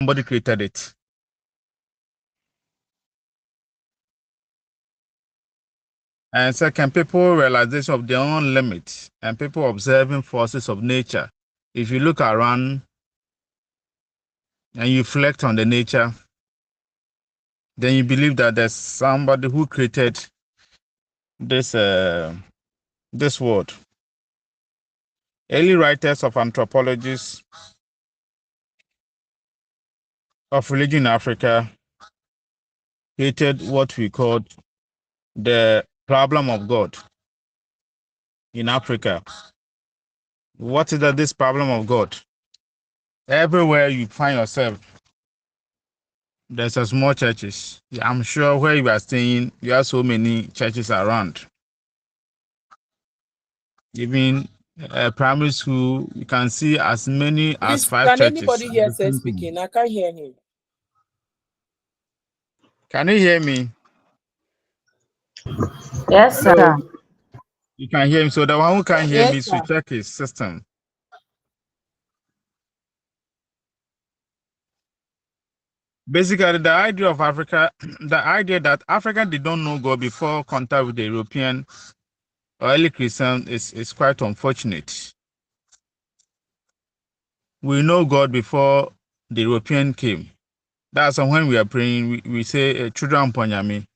somebody created it. And second, people realization of their own limits and people observing forces of nature. If you look around and you reflect on the nature, then you believe that there's somebody who created this this world. Early writers of anthropologists of religion in Africa created what we called the problem of God in Africa. What is that? This problem of God? Everywhere you find yourself, there's a small churches. I'm sure where you are staying, you have so many churches around. Even primary school, you can see as many as 5 can churches. Anybody here say speaking? I can't hear him. Can you hear me? Yes, Hello? sir. You can hear him. So the one who can't hear Yes, me sir. should check his system. Basically, the idea of Africa, the idea that Africa did not know God before contact with the European or early Christian is quite unfortunate. We know God before the European came. That's when we are praying, we say, children ponyami.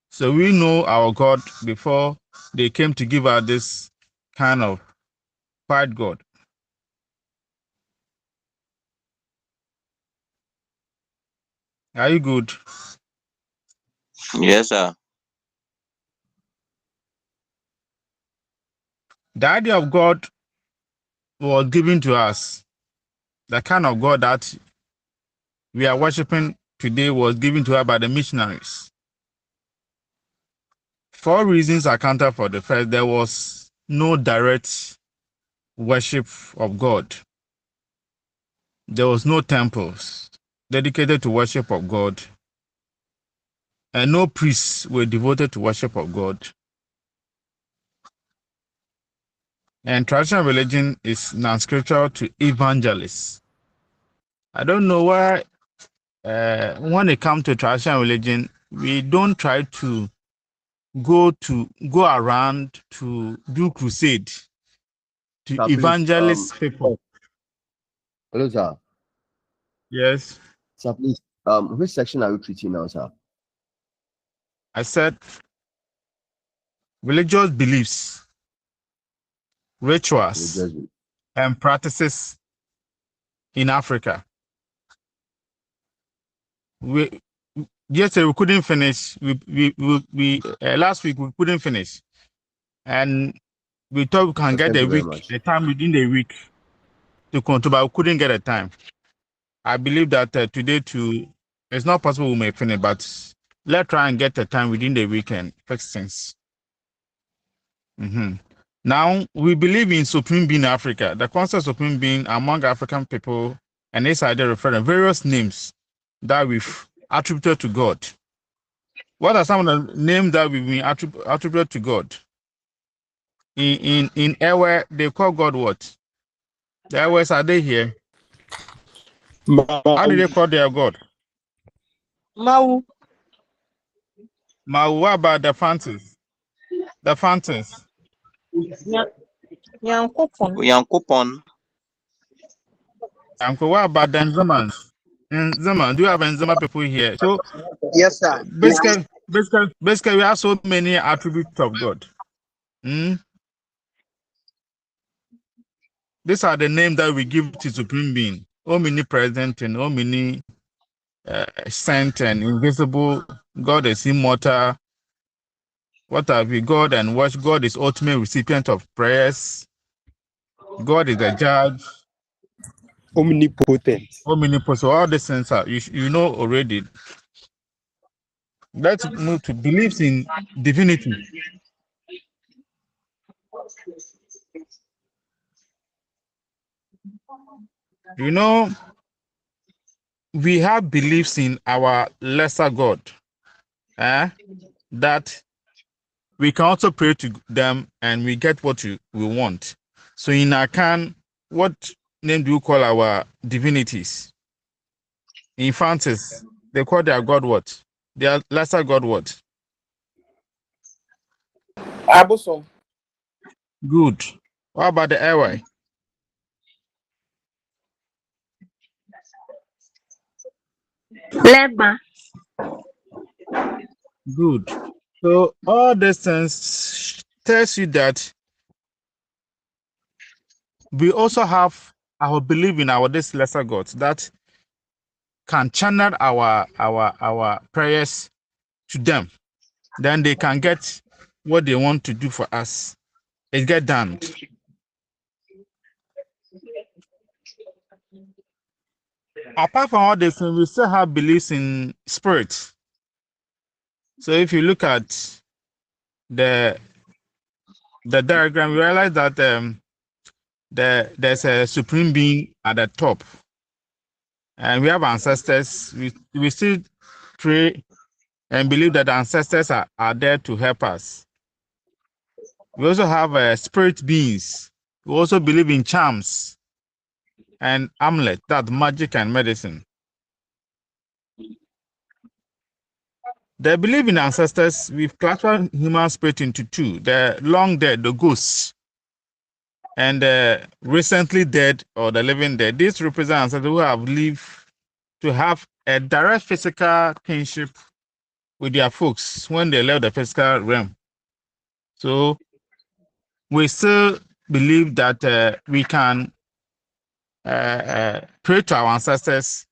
So we know our God before they came to give us this kind of quiet God. Are you good? Yes, sir. The idea of God was given to us. The kind of God that we are worshiping today was given to us by the missionaries. 4 reasons accounted for. The first, there was no direct worship of God. There was no temples dedicated to worship of God. And no priests were devoted to worship of God. And traditional religion is non-scriptural to evangelists. I don't know why when it comes to traditional religion, we don't try to go around to do crusade to Sir, evangelist people. Hello, sir. Yes. Sir, please. Which section are you treating now, sir? I said religious beliefs, rituals, and practices in Africa. Yesterday we couldn't finish. We last week we couldn't finish, and we thought we can get the time within the week to control, but we couldn't get a time. I believe that today too, it's not possible we may finish, but let's try and get the time within the weekend. Fix things. Now we believe in supreme being Africa. The concept of supreme being among African people, and this idea refer to various names that we've attributed to God. What are some of the names that we've been attributed to God? In Ewe, they call God what? The Ewes, are they here? How do they call their God? Mau. Mau. What about the fountains? The fountains. Yankopon. Uncle, what about the Nzemans? Nzema, do you have Nzema people here? So yes, sir. Basically, we have so many attributes of God. These are the names that we give to Supreme Being. Omnipresent and omniscient and invisible. God is immortal. What have we? God and watch. God is ultimate recipient of prayers. God is a judge. Omnipotent. Omnipotent. All these things are you know already. Let's move to beliefs in divinity. You know, we have beliefs in our lesser God, that we can also pray to them and we get what we want. So in Akan, what name do you call our divinities? infantis, they call their god what? Their lesser god what? Abosom. Good. What about the airway? Leba. Good. So all these things tells you that we also have our belief in our this lesser gods that can channel our prayers to them. Then they can get what they want to do for us. It get done. Apart from all this, we still have beliefs in spirits. So if you look at the diagram, you realize that there's a supreme being at the top, and we have ancestors. We still pray and believe that the ancestors are there to help us. We also have spirit beings. We also believe in charms and amulet, that's magic and medicine. The belief in ancestors, we've classified human spirit into two: the long dead, the ghosts, and the recently dead or the living dead. These represent ancestors who have lived to have a direct physical kinship with their folks when they left the physical realm. So we still believe that we can pray to our ancestors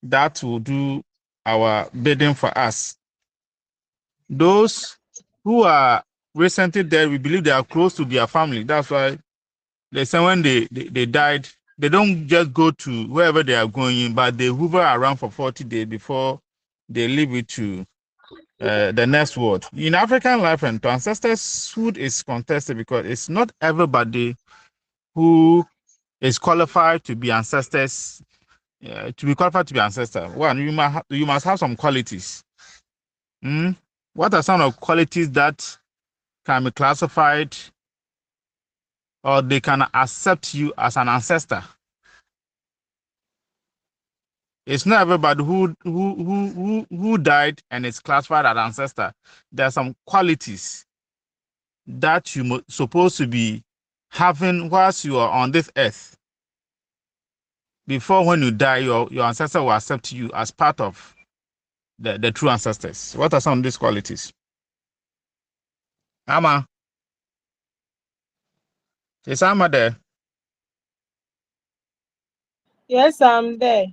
that will do our bidding for us. Those who are recently dead, we believe they are close to their family. That's why they say when they died, they don't just go to wherever they are going, but they hover around for 40 days before they leave it to the next world. In African life and to ancestors, food is contested because it's not everybody who is qualified to be ancestors. To be qualified to be ancestor, one, you must have some qualities. What are some of the qualities that can be classified or they can accept you as an ancestor? It's not everybody who died and is classified as ancestor. There are some qualities that you supposed to be having whilst you are on this earth. Before when you die, your ancestor will accept you as part of the true ancestors. What are some of these qualities? Ama. Is Ama there? Yes, I'm there.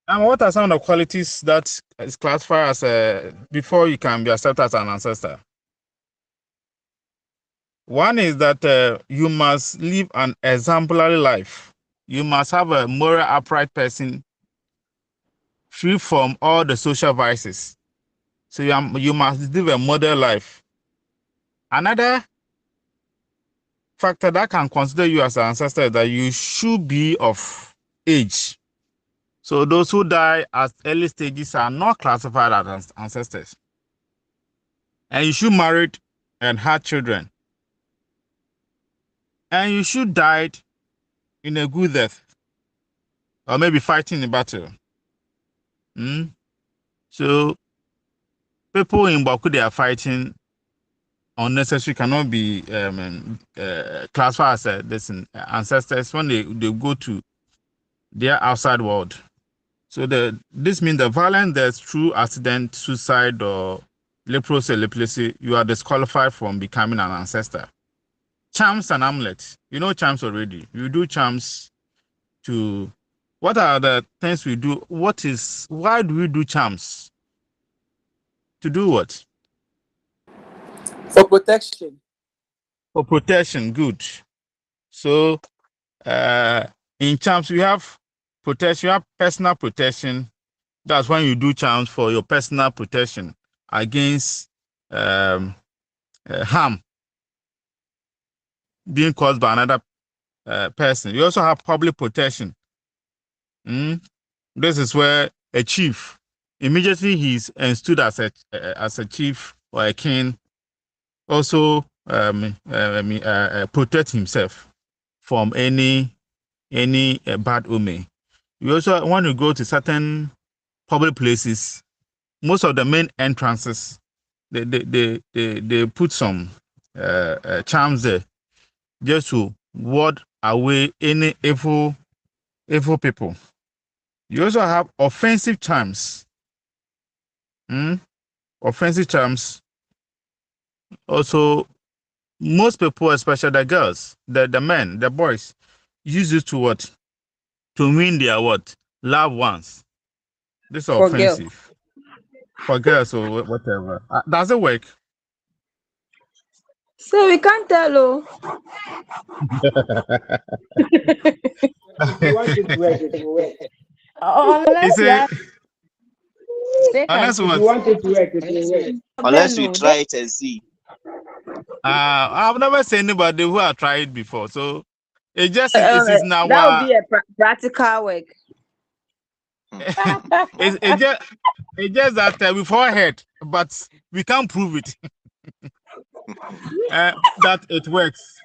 And what are some of the qualities that is classified as before you can be accepted as an ancestor? One is that you must live an exemplary life. You must have a moral, upright person, free from all the social vices. So you must live a model life. Another factor that can consider you as an ancestor is that you should be of age. So those who die at early stages are not classified as ancestors. And you should marry and have children. And you should die in a good death. Or maybe fighting in battle. So people in Baku, they are fighting unnecessary, cannot be classified as ancestors when they go to their outside world. So this means the violence that's through accident, suicide, or leprosy, you are disqualified from becoming an ancestor. Charms and amulets. You know charms already. You do charms to. What are the things we do? Why do we do charms? To do what? For protection. For protection, good. So in charms, we have protection, you have personal protection. That's when you do charms for your personal protection against harm being caused by another person. You also have public protection. This is where a chief, immediately he's stood as a chief or a king, also protect himself from any bad omen. You also want to go to certain public places, most of the main entrances, they put some charms there just to ward away any evil people. You also have offensive charms. Offensive charms. Also, most people, especially the girls, the men, the boys, use it to what? To win their what? Loved ones. This is offensive. For girls or whatever. Does it work? So we can't tell. Oh. If you want it to work, it will work. Unless you have unless If you want it to work, it will work. Unless we try it and see. I've never seen anybody who have tried it before. So it just is now. That would be a practical work. It's just that we've all heard, but we can't prove it. That it works.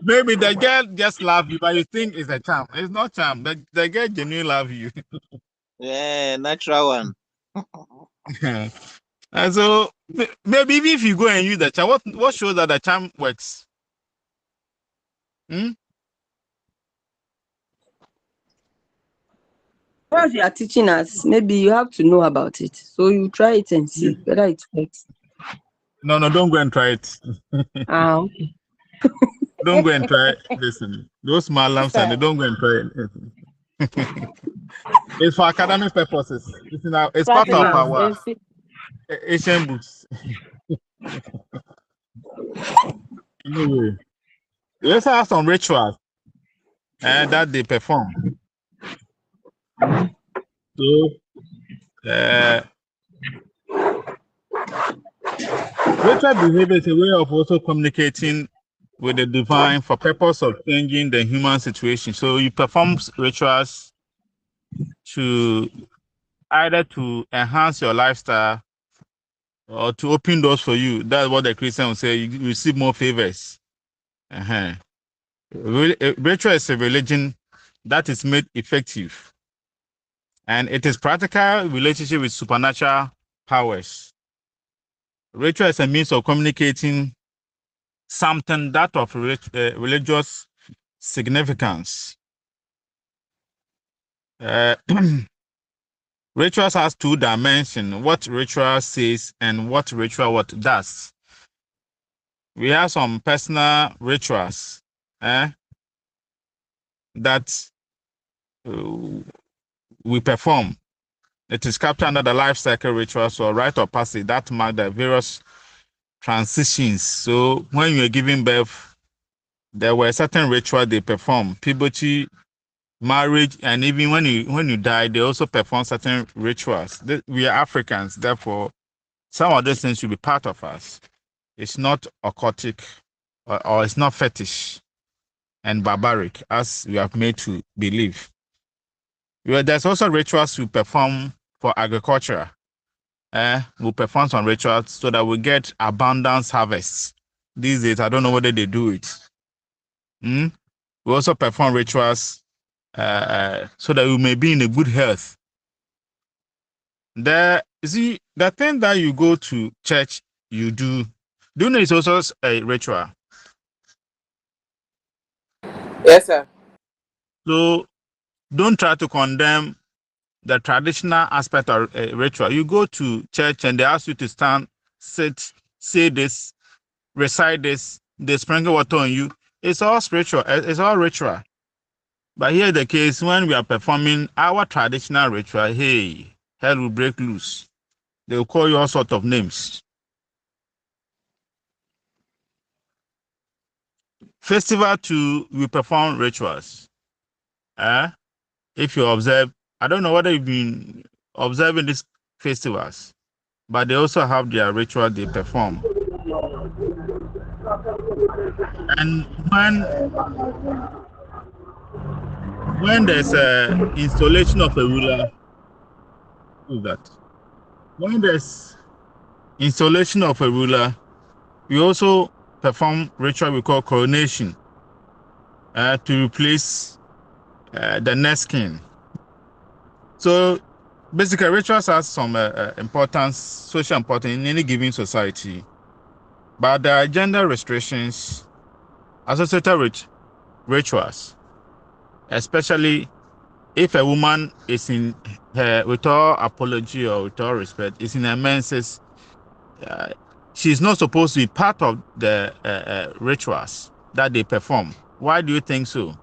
Maybe the girl just love you, but you think it's a charm. It's not charm. The girl genuinely love you. Yeah, natural one. And so maybe even if you go and use the charm, what shows that the charm works? Once you are teaching us, maybe you have to know about it. So you try it and see whether it works. No, don't go and try it. Okay. Don't go and try it. Listen, those small lamps and they don't go and try it. It's for academic purposes. It's part of our Asian books. Anyway, we also have some rituals that they perform. So, ritual behavior is a way of also communicating with the divine for purpose of changing the human situation. So you perform rituals to either to enhance your lifestyle or to open doors for you. That's what the Christian will say. You receive more favors. Ritual is a religion that is made effective, and it is practical relationship with supernatural powers. Ritual is a means of communicating something that of religious significance. Rituals has two dimensions: what ritual says and what ritual does. We have some personal rituals that we perform. It is captured under the life cycle rituals or rite of passage that mark the various transitions. So when you are giving birth, there were certain rituals they perform. Puberty, marriage, and even when you die, they also perform certain rituals. We are Africans, therefore, some of these things should be part of us. It's not occultic or it's not fetish and barbaric as we have made to believe. There's also rituals we perform for agriculture. We perform some rituals so that we get abundance harvests. These days, I don't know whether they do it. We also perform rituals so that we may be in a good health. The thing that you go to church, you do you know it's also a ritual? Yes, sir. So don't try to condemn the traditional aspect of a ritual. You go to church and they ask you to stand, sit, say this, recite this, they sprinkle water on you. It's all spiritual. It's all ritual. But here the case, when we are performing our traditional ritual, hey, hell will break loose. They will call you all sorts of names. Festival too, we perform rituals. If you observe, I don't know whether you've been observing these festivals, but they also have their ritual they perform. And when there's a installation of a ruler, who's that? When there's installation of a ruler, we also perform ritual we call coronation to replace the next king. So basically, rituals have some importance, social importance in any given society, but there are gender restrictions associated with rituals, especially if a woman is in her, with all apology or with all respect, is in her menses. She's not supposed to be part of the rituals that they perform. Why do you think so?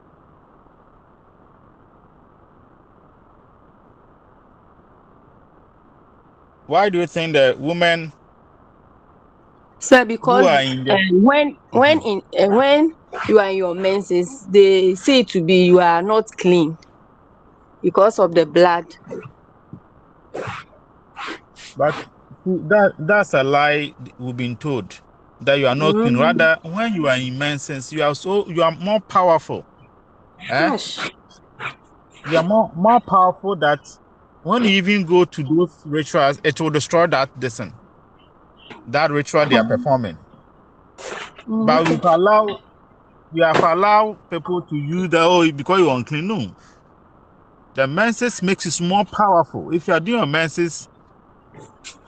Why do you think that women So who because are in the when you are in your menses, they say to be you are not clean because of the blood. but that's a lie we've been told that you are not clean. Mm. Rather, when you are in menses, you are more powerful. Eh? Gosh. You are more powerful that when you even go to those rituals, it will destroy that ritual they are performing. But Mm. you have allowed people to use the because you're unclean. No. The menses makes it more powerful. If you are doing a menses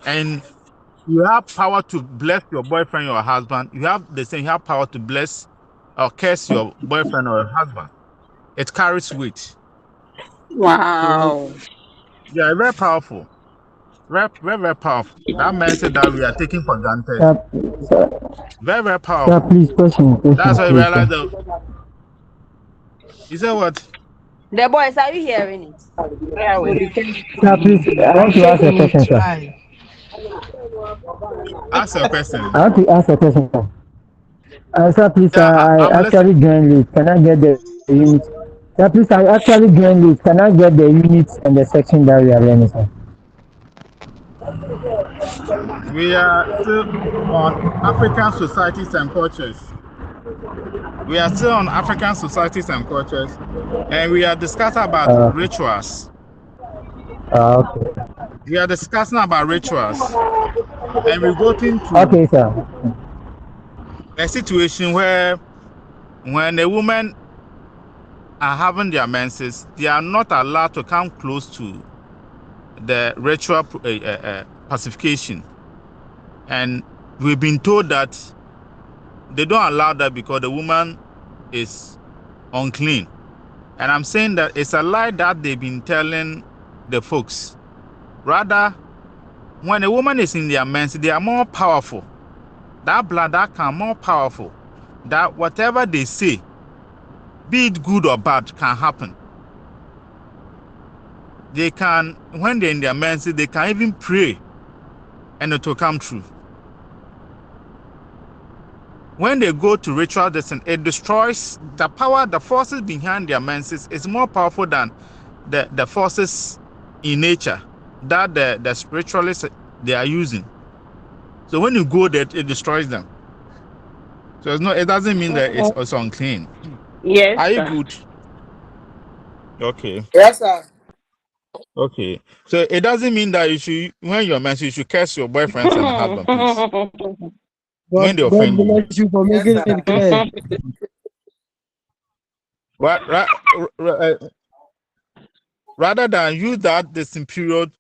and you have power to bless your boyfriend or husband, you have power to bless or curse your boyfriend or husband. It carries weight. So Wow. they are very powerful. Very, very, very powerful. That message that we are taking for granted. Sir, sir, Very, very sir, powerful. please, question, That's why you please, realize sir. that. You say what? The boys, are you hearing it? Yeah, So we be careful. Sir, please, I want to ask a question, sir. try. Ask your question. I want to ask a question, sir. Sir, please, Yeah, I I'm actually listening. joined late. Can I get the unit? Sir, please, I actually joined late. Can I get the units and the section that we are learning, sir? We are still on African societies and cultures. We are still on African societies and cultures, and we are discussing about Uh, rituals. okay. We are discussing about rituals, and we got into Okay, sir. a situation where when a woman are having their menses, they are not allowed to come close to the ritual pacification. And we've been told that they don't allow that because the woman is unclean. And I'm saying that it's a lie that they've been telling the folks. Rather, when a woman is in their menses, they are more powerful. That blood that can more powerful. That whatever they say, be it good or bad, can happen. They can, when they're in their menses, they can even pray and it will come true. When they go to ritual descent, it destroys the power, the forces behind their menses is more powerful than the forces in nature that the spiritualists they are using. So when you go there, it destroys them. So it doesn't mean that it's also unclean. Yes, Are you sir. good? Okay. Yes, sir. Okay. So it doesn't mean that you should, when you're menstruating, you should curse your boyfriends and husband, please. When they God offend you. bless you for making it clear. Right, rather than use that this period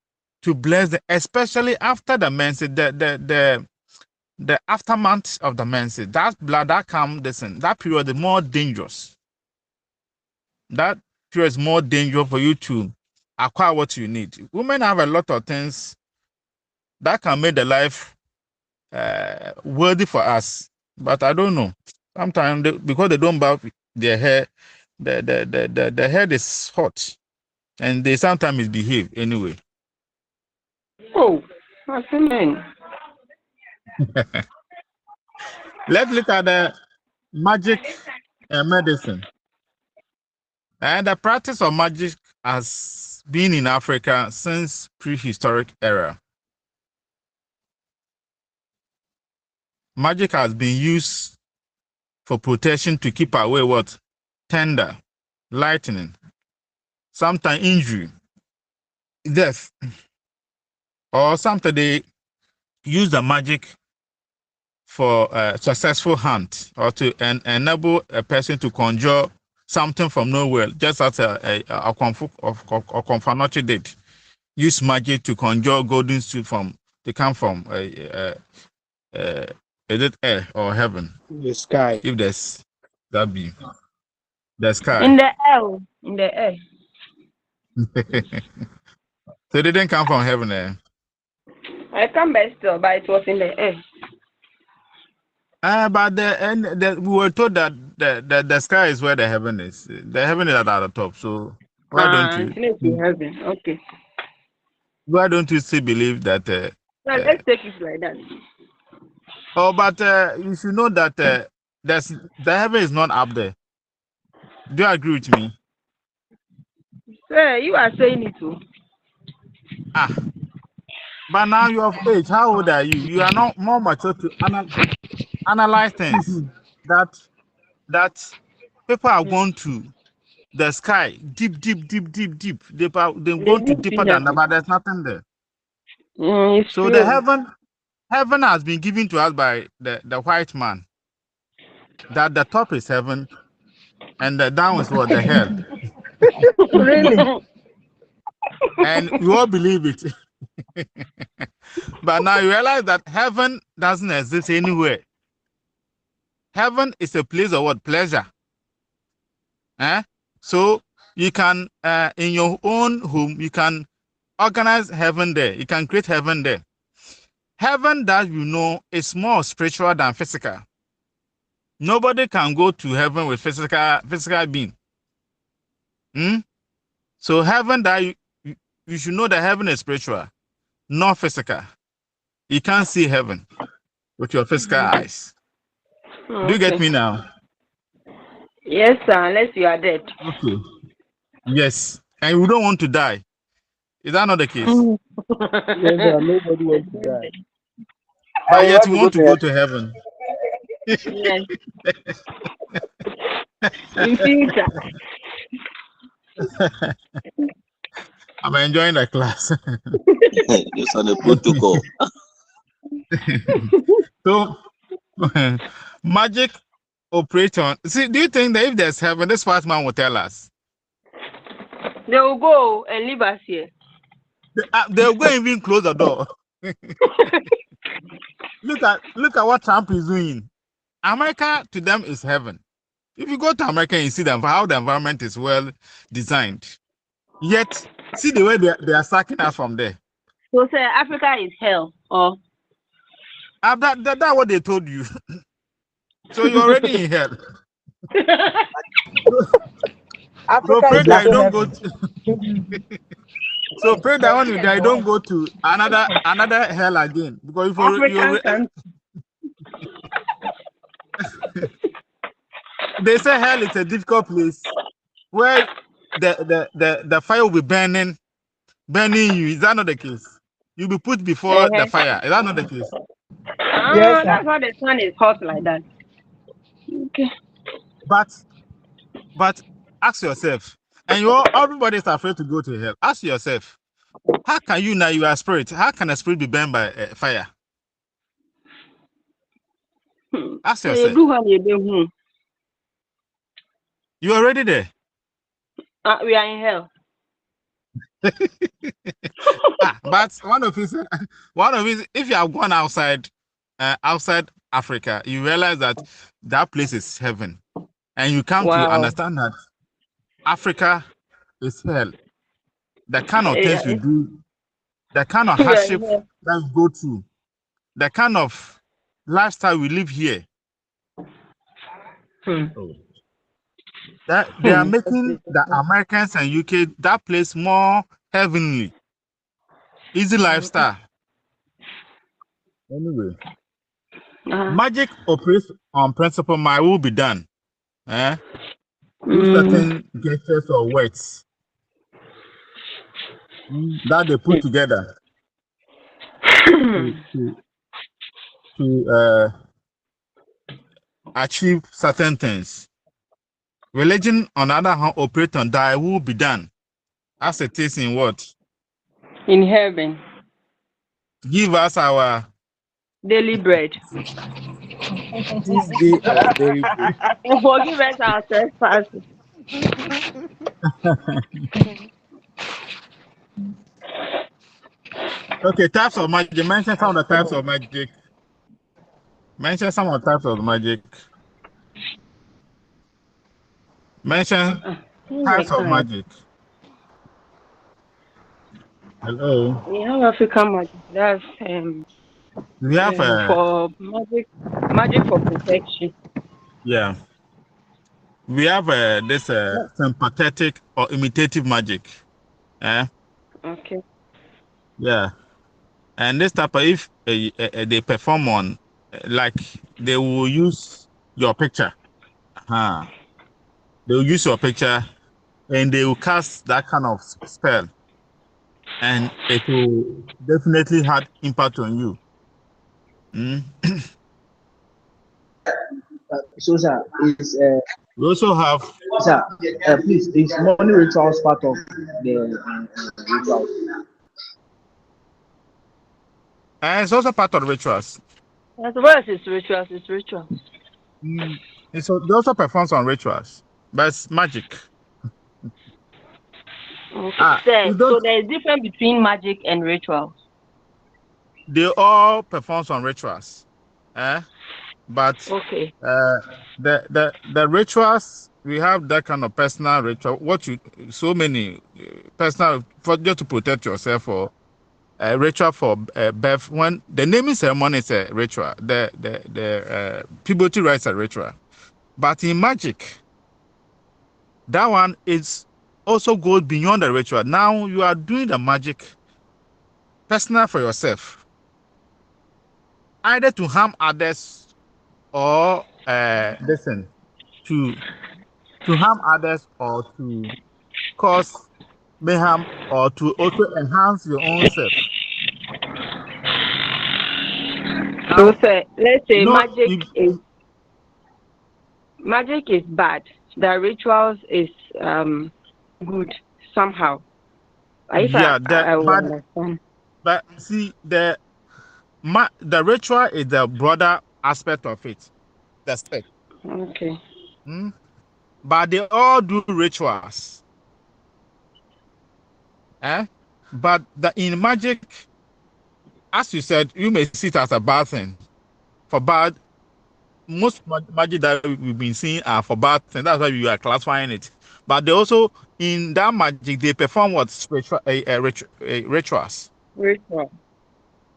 to bless them, especially after the menses, the aftermath of the menses, that blood that comes, that period is more dangerous. That period is more dangerous for you to acquire what you need. Women have a lot of things that can make the life worthy for us, but I don't know. Sometimes because they don't bath their hair, the head is hot, and they sometimes misbehave anyway. Oh, what's the name? Let's look at the magic medicine. And the practice of magic has been in Africa since prehistoric era. Magic has been used for protection to keep away what? Thunder, lightning, sometimes injury, death, or sometimes they use the magic for a successful hunt or to enable a person to conjure something from nowhere, just as a Confanochi did. Use magic to conjure golden soup they come from is it air or heaven? The sky. If there's that be the sky. In the air. In the air. So it didn't come from heaven. I can't best still, but it was in the air. But we were told that the sky is where the heaven is. The heaven is at the top. So why don't It's in heaven. Okay. Why don't you still believe that? So let's take it like that. Oh, but you should know that the heaven is not up there. Do you agree with me? Sir, you are saying it too. But now you're of age. How old are you? You are not more mature to analyze things. that people are going to the sky deep. They're going to deeper than that, but there's nothing there. It's So true. the heaven has been given to us by the white man. That the top is heaven, and the down is what? The hell. Really? And we all believe it. But now you realize that heaven doesn't exist anywhere. Heaven is a place of what? Pleasure. So you can, in your own home, you can organize heaven there. You can create heaven there. Heaven that you know is more spiritual than physical. Nobody can go to heaven with physical being. So heaven that you should know that heaven is spiritual, not physical. You can't see heaven with your physical eyes. Okay. Do you get me now? Yes, sir, unless you are dead. Okay. Yes. And we don't want to die. Is that not the case? Yes, sir, nobody wants to die. But yet you want to go to heaven. Yes. In future. I'm enjoying the class. It's on the protocol. So, magic operator. See, do you think that if there's heaven, this white man will tell us? They will go and leave us here. They'll go and even close the door. Look at what Trump is doing. America to them is heaven. If you go to America and you see how the environment is well designed, yet see the way they are sucking us from there. So say Africa is hell, or that's what they told you. So you're already in hell. So pray that you don't go to, so pray that when you die, don't go to another hell again. Because if they say hell is a difficult place where the fire will be burning you. Is that not the case? You'll be put before the fire. Is that not the case? Yes, that's why the sun is hot like that. Okay. But ask yourself, and everybody is afraid to go to hell. Ask yourself, how can you now? You are a spirit. How can a spirit be burned by fire? Ask yourself. You're already there. We are in hell. But one of his, if you have gone outside Africa, you realize that place is heaven, and you come to understand that Africa is hell. The kind of things we do, the kind of hardship that we go through, the kind of lifestyle we live here. That they are making the Americans and UK that place more heavenly, easy lifestyle. Anyway, magic operates on principle. My will be done. Certain gestures or words that they put together to achieve certain things. Religion, on the other hand, operates on thy will be done. As it is in what? In heaven. Give us our daily bread. This day our daily bread. And forgive us our trespasses. Okay, types of magic. Mention some of the types of magic. Mention some of the types of magic. Mention types of magic. Hello. We have African magic. That's We have for magic for protection. yeah. We have this sympathetic or imitative magic. Eh? Okay. Yeah. And this type of if they perform on like they will use your picture. Uh-huh. They will use your picture and they will cast that kind of spell. And it will definitely have impact on you. Mm. So, sir, is We also have sir, please, is money rituals part of the rituals? and it's also part of rituals. As well as it's rituals, it's rituals. Mm. They also perform on rituals, but it's magic. Okay. You don't. So there is difference between magic and rituals. They all perform on rituals, eh? But Okay. the rituals we have that kind of personal ritual. What you so many personal for just to protect yourself or a ritual for birth. When the naming ceremony is a ritual, the puberty rites are ritual. But in magic, that one is also goes beyond the ritual. Now you are doing the magic personal for yourself, either to harm others or listen to harm others or to cause mayhem or to also enhance your own self. So Now, say, let's say no, magic is bad. The rituals is good somehow. If yeah, I will understand. but see the ritual is the broader aspect of it, the aspect. Okay. Hmm? But they all do rituals, eh? But in magic, as you said, you may see it as a bad thing. For bad, most magic that we've been seeing are for bad things. That's why we are classifying it. But they also in that magic they perform what spiritual rituals. Ritual.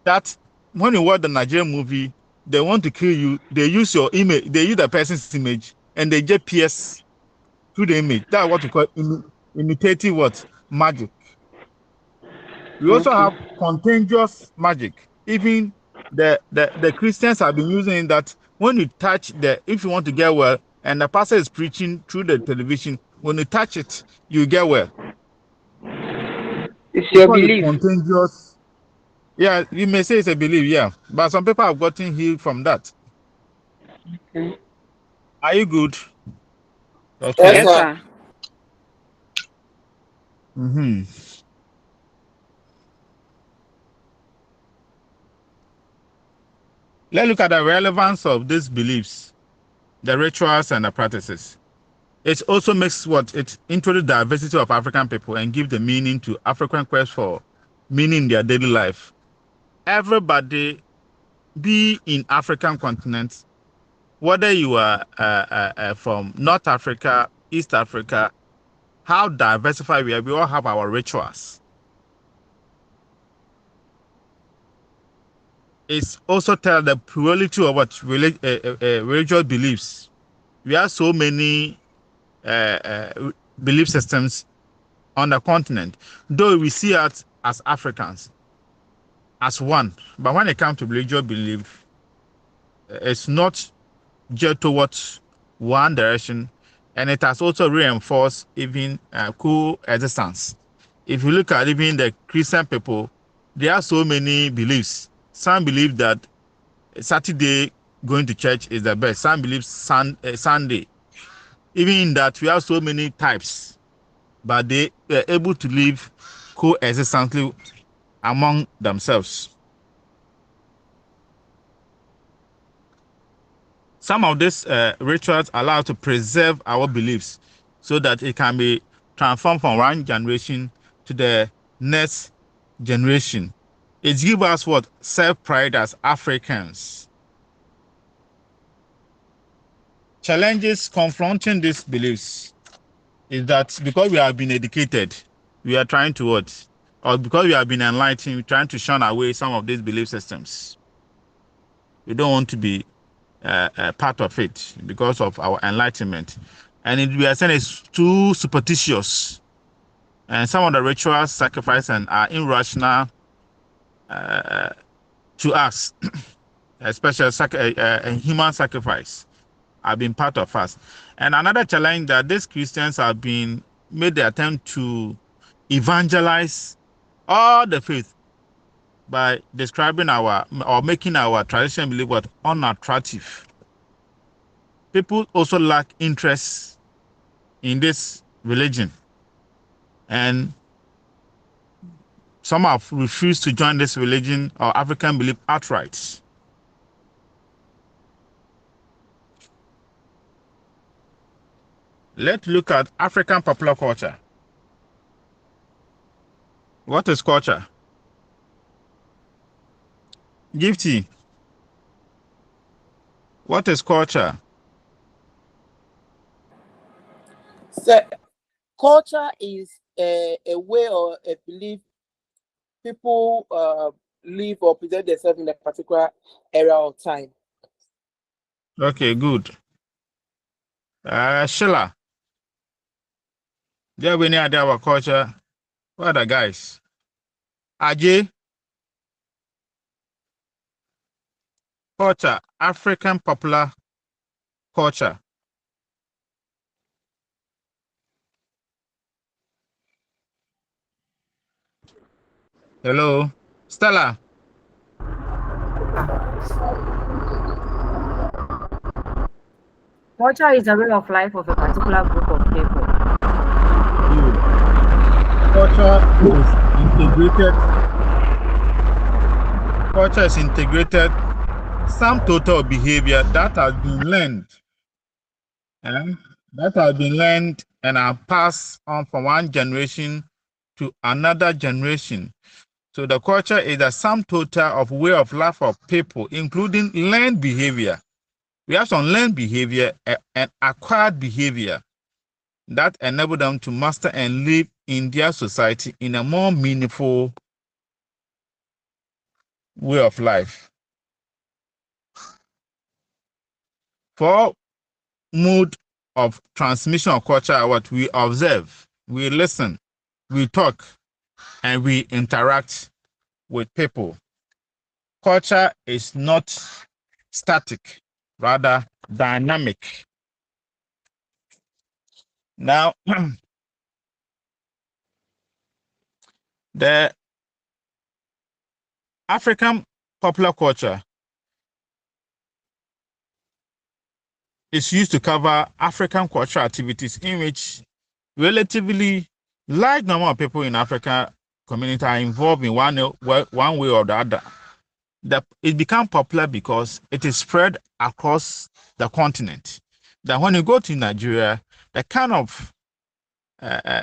That when you watch the Nigerian movie, they want to kill you. They use your image. They use the person's image and they just pierce through the image. That's what we call imitative what magic. We also Okay. have contagious magic. Even the Christians have been using that when you touch if you want to get well, and the pastor is preaching through the television, when you touch it, you get well. It's We your call it belief. contagious. Yeah, you may say it's a belief, yeah. But some people have gotten healed from that. Okay. Are you good? Yes, Okay. Yes, sir. sir. Mm-hmm. Let's look at the relevance of these beliefs, the rituals and the practices. It also makes it introduce diversity of African people and give the meaning to African quest for meaning in their daily life. Everybody be in African continent, whether you are from North Africa, East Africa, how diversified we are, we all have our rituals. It's also tell the plurality of what religious beliefs. We have so many belief systems on the continent, though we see us as Africans as one. But when it comes to religious belief, it's not just towards one direction, and it has also reinforced even coexistence. If you look at even the Christian people, there are so many beliefs. Some believe that Saturday going to church is the best. Some believe Sunday. Even in that, we have so many types, but they were able to live coexistently among themselves. Some of these rituals allow to preserve our beliefs. so that it can be transformed from one generation to the next generation. It gives us what? Self-pride as Africans. Challenges confronting these beliefs is that because we have been educated, we are trying to what? Or because we have been enlightened, we're trying to shun away some of these belief systems. We don't want to be part of it because of our enlightenment. And we are saying it's too superstitious. And some of the rituals, sacrifice, and are irrational to us, especially human sacrifice, have been part of us. And another challenge that these Christians have been made the attempt to evangelize all the faith by describing our or making our traditional belief what unattractive. People also lack interest in this religion, and some have refused to join this religion or African belief outright. Let's look at African popular culture. What is culture? Gifty. What is culture? So, culture is a way or a belief people live or present themselves in a particular area of time. Okay, good. Sheila, do you have any idea about culture? What are the guys? Ajay, culture, African popular culture. Hello, Stella. Culture is a way of life of a particular group of people. Good. Culture is integrated. Culture is integrated. Some total behavior that has been learned, and are passed on from one generation to another generation. So the culture is the sum total of way of life of people, including learned behavior. We have some learned behavior and acquired behavior that enable them to master and live in their society in a more meaningful way of life. For mode of transmission of culture are what we observe, we listen, we talk, and we interact with people. Culture is not static, rather dynamic. Now, the African popular culture is used to cover African cultural activities in which relatively large number of people in Africa community are involved in one way or the other. It became popular because it is spread across the continent. That when you go to Nigeria, the kind of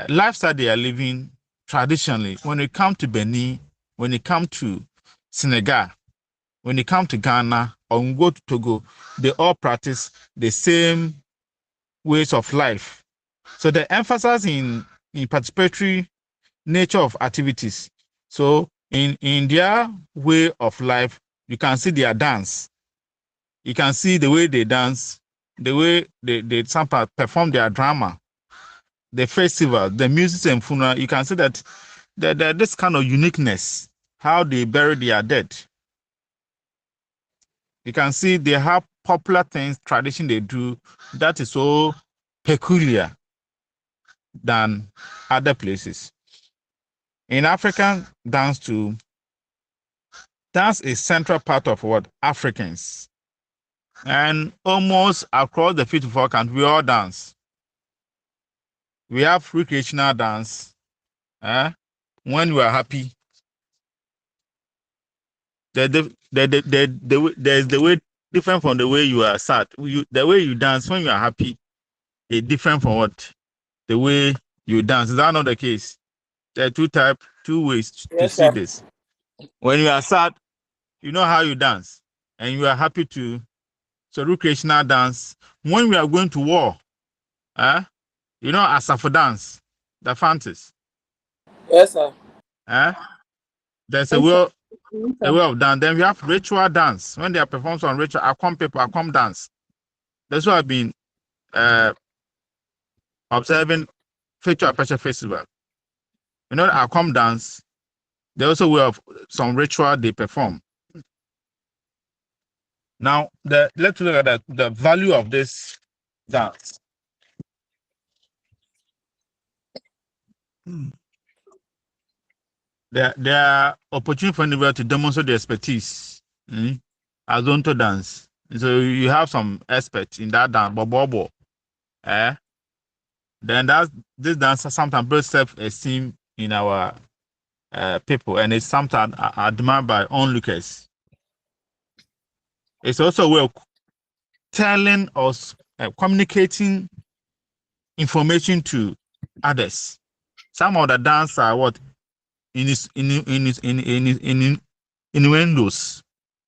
lifestyle they are living traditionally, when you come to Benin, when you come to Senegal, when you come to Ghana, or when you go to Togo, they all practice the same ways of life. So the emphasis in participatory nature of activities. So in their way of life, you can see their dance. You can see the way they dance, the way they some perform their drama, the festival, the music and funeral. You can see that this kind of uniqueness, how they bury their dead. You can see they have popular things, tradition they do that is so peculiar than other places. In African dance too, dance is central part of what Africans. And almost across the 54 countries, we all dance. We have recreational dance. When you are happy, there's the way different from the way you are sad. The way you dance when you are happy is different from what the way you dance. Is that not the case? There are two ways to Yes, see sir. this. When you are sad, you know how you dance, and you are happy to. So recreational dance. When we are going to war, you know, Asafo dance, the fancies. Yes, sir. There's Yes, sir. Yes, a sir. way of dance. Then we have ritual dance. When they are performed on ritual, Akom dance. That's what I've been observing Facial Pressure Festival. You know, Akom dance, they also will have some ritual they perform. Now, let's look at the value of this dance. There are opportunities for anybody to demonstrate their expertise. Azonto dance. So you have some experts in that dance, bobo. Then this dance sometimes builds self-esteem in our people, and it's sometimes admired by onlookers. It's also a way of telling us, communicating information to others. Some of the dance are what innuendos.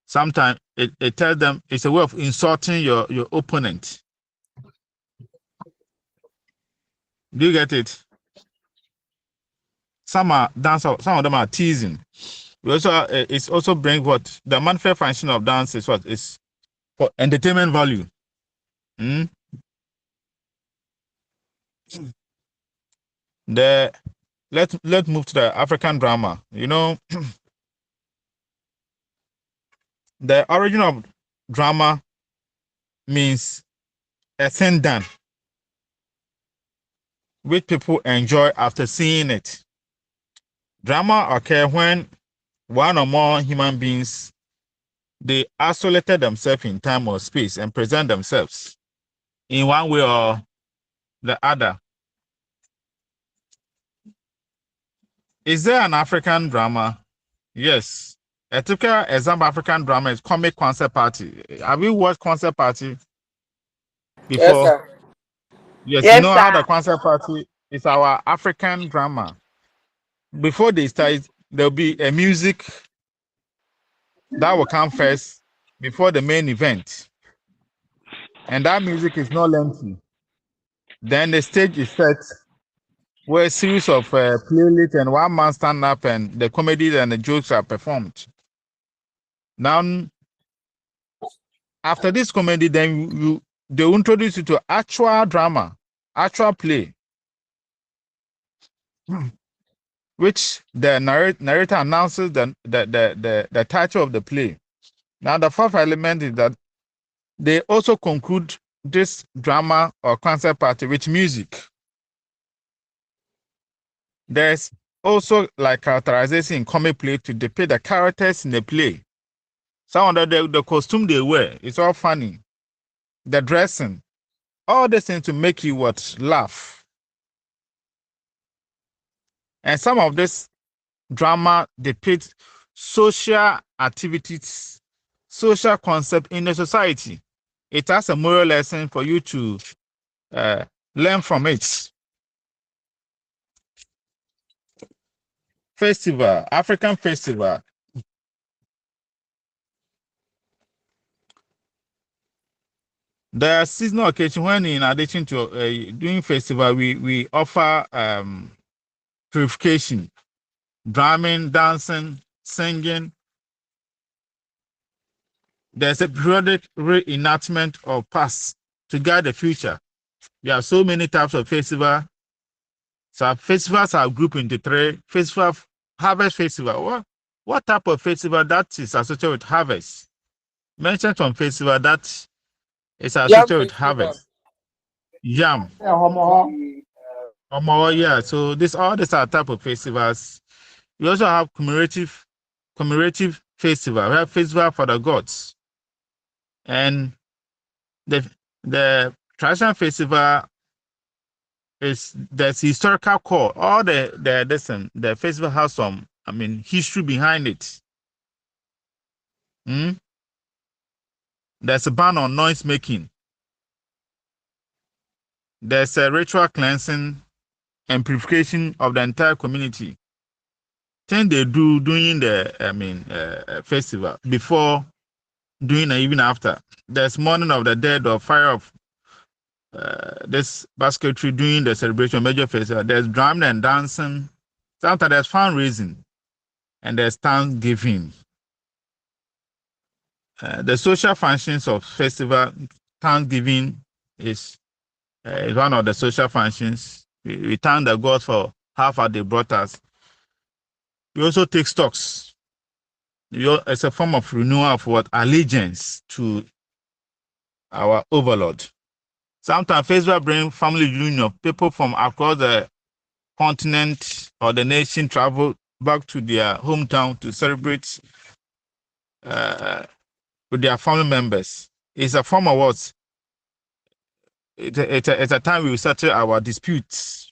Sometimes it tells them it's a way of insulting your opponent. Do you get it? Some of them are teasing. We also it's also bring what the manifest function of dance is what is for entertainment value. Let's move to the African drama. You know, the origin of drama means a thing done, which people enjoy after seeing it. Drama occurs when one or more human beings they isolated themselves in time or space and present themselves in one way or the other. Is there an African drama? Yes. A typical example of African drama is comic concert party. Have you watched concert party Yes, before? sir. Yes, you Yes, know how the sir. concert party is our African drama. Before they start, there'll be a music that will come first before the main event. And that music is not lengthy. Then the stage is set where a series of playlists and one man stand up and the comedy and the jokes are performed. Now, after this comedy, then they will introduce you to actual drama, actual play, which the narrator announces the title of the play. Now, the fourth element is that they also conclude this drama or concert party with music. There's also like characterization in comic play to depict the characters in the play. Some of the costume they wear is all funny. The dressing, all these things to make you laugh. And some of this drama depicts social activities, social concept in the society. It has a moral lesson for you to learn from it. Festival, African festival. There are seasonal occasions when, in addition to doing festival, we offer purification, drumming, dancing, singing. There's a periodic reenactment of past to guide the future. There are so many types of festival. So festivals are grouped into three. Festival, harvest festival. What type of festival that is associated with harvest? Mention some festival that is Yam associated with festival. harvest. Yam. Yeah, Yeah. So all these are type of festivals. We also have commemorative festival. We have festival for the gods. And the traditional festival is there's historical core. All the festival has some history behind it. There's a ban on noise making. There's a ritual cleansing and purification of the entire community. Things they do during the festival, before, during, and even after. There's mourning of the dead or fire of this basketry during the celebration major festival. There's drumming and dancing. Sometimes there's fundraising and there's thanksgiving. The social functions of festival, thanksgiving is one of the social functions. We thank the God for how far they brought us. We also take stocks. It's a form of renewal of what? Allegiance to our overlord. Sometimes festival bring family reunion. People from across the continent or the nation travel back to their hometown to celebrate with their family members. It's a form of what? It's a time we settle our disputes.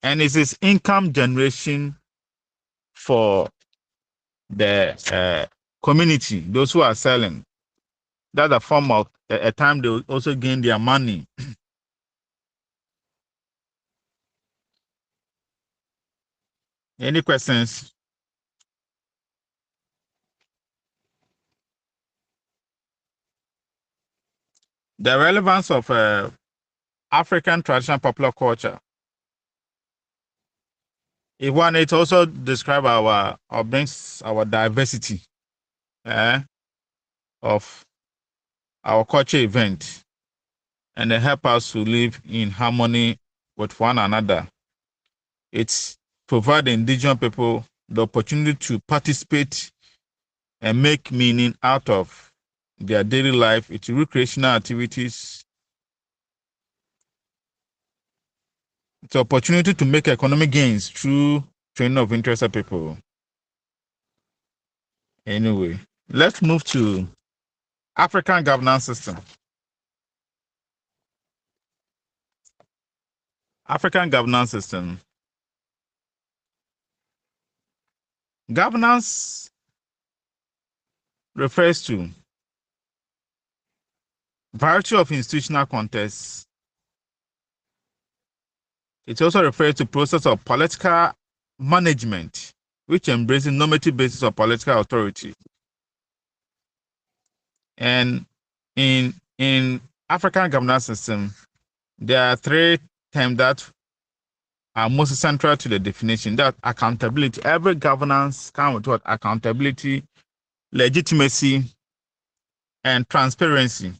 And it is income generation for the community, those who are selling. That's a form of a time they will also gain their money. Any questions? The relevance of African traditional popular culture. If one, it also describe our or brings our diversity of our culture event, and they help us to live in harmony with one another. It's provide indigenous people the opportunity to participate and make meaning out of their daily life. It's recreational activities. It's an opportunity to make economic gains through training of interested people. Anyway, let's move to African governance system. African governance system. Governance refers to variety of institutional contexts. It also refers to process of political management, which embraces normative basis of political authority. And in African governance system, there are three terms that are most central to the definition. That accountability. Every governance comes with what? Accountability, legitimacy, and transparency.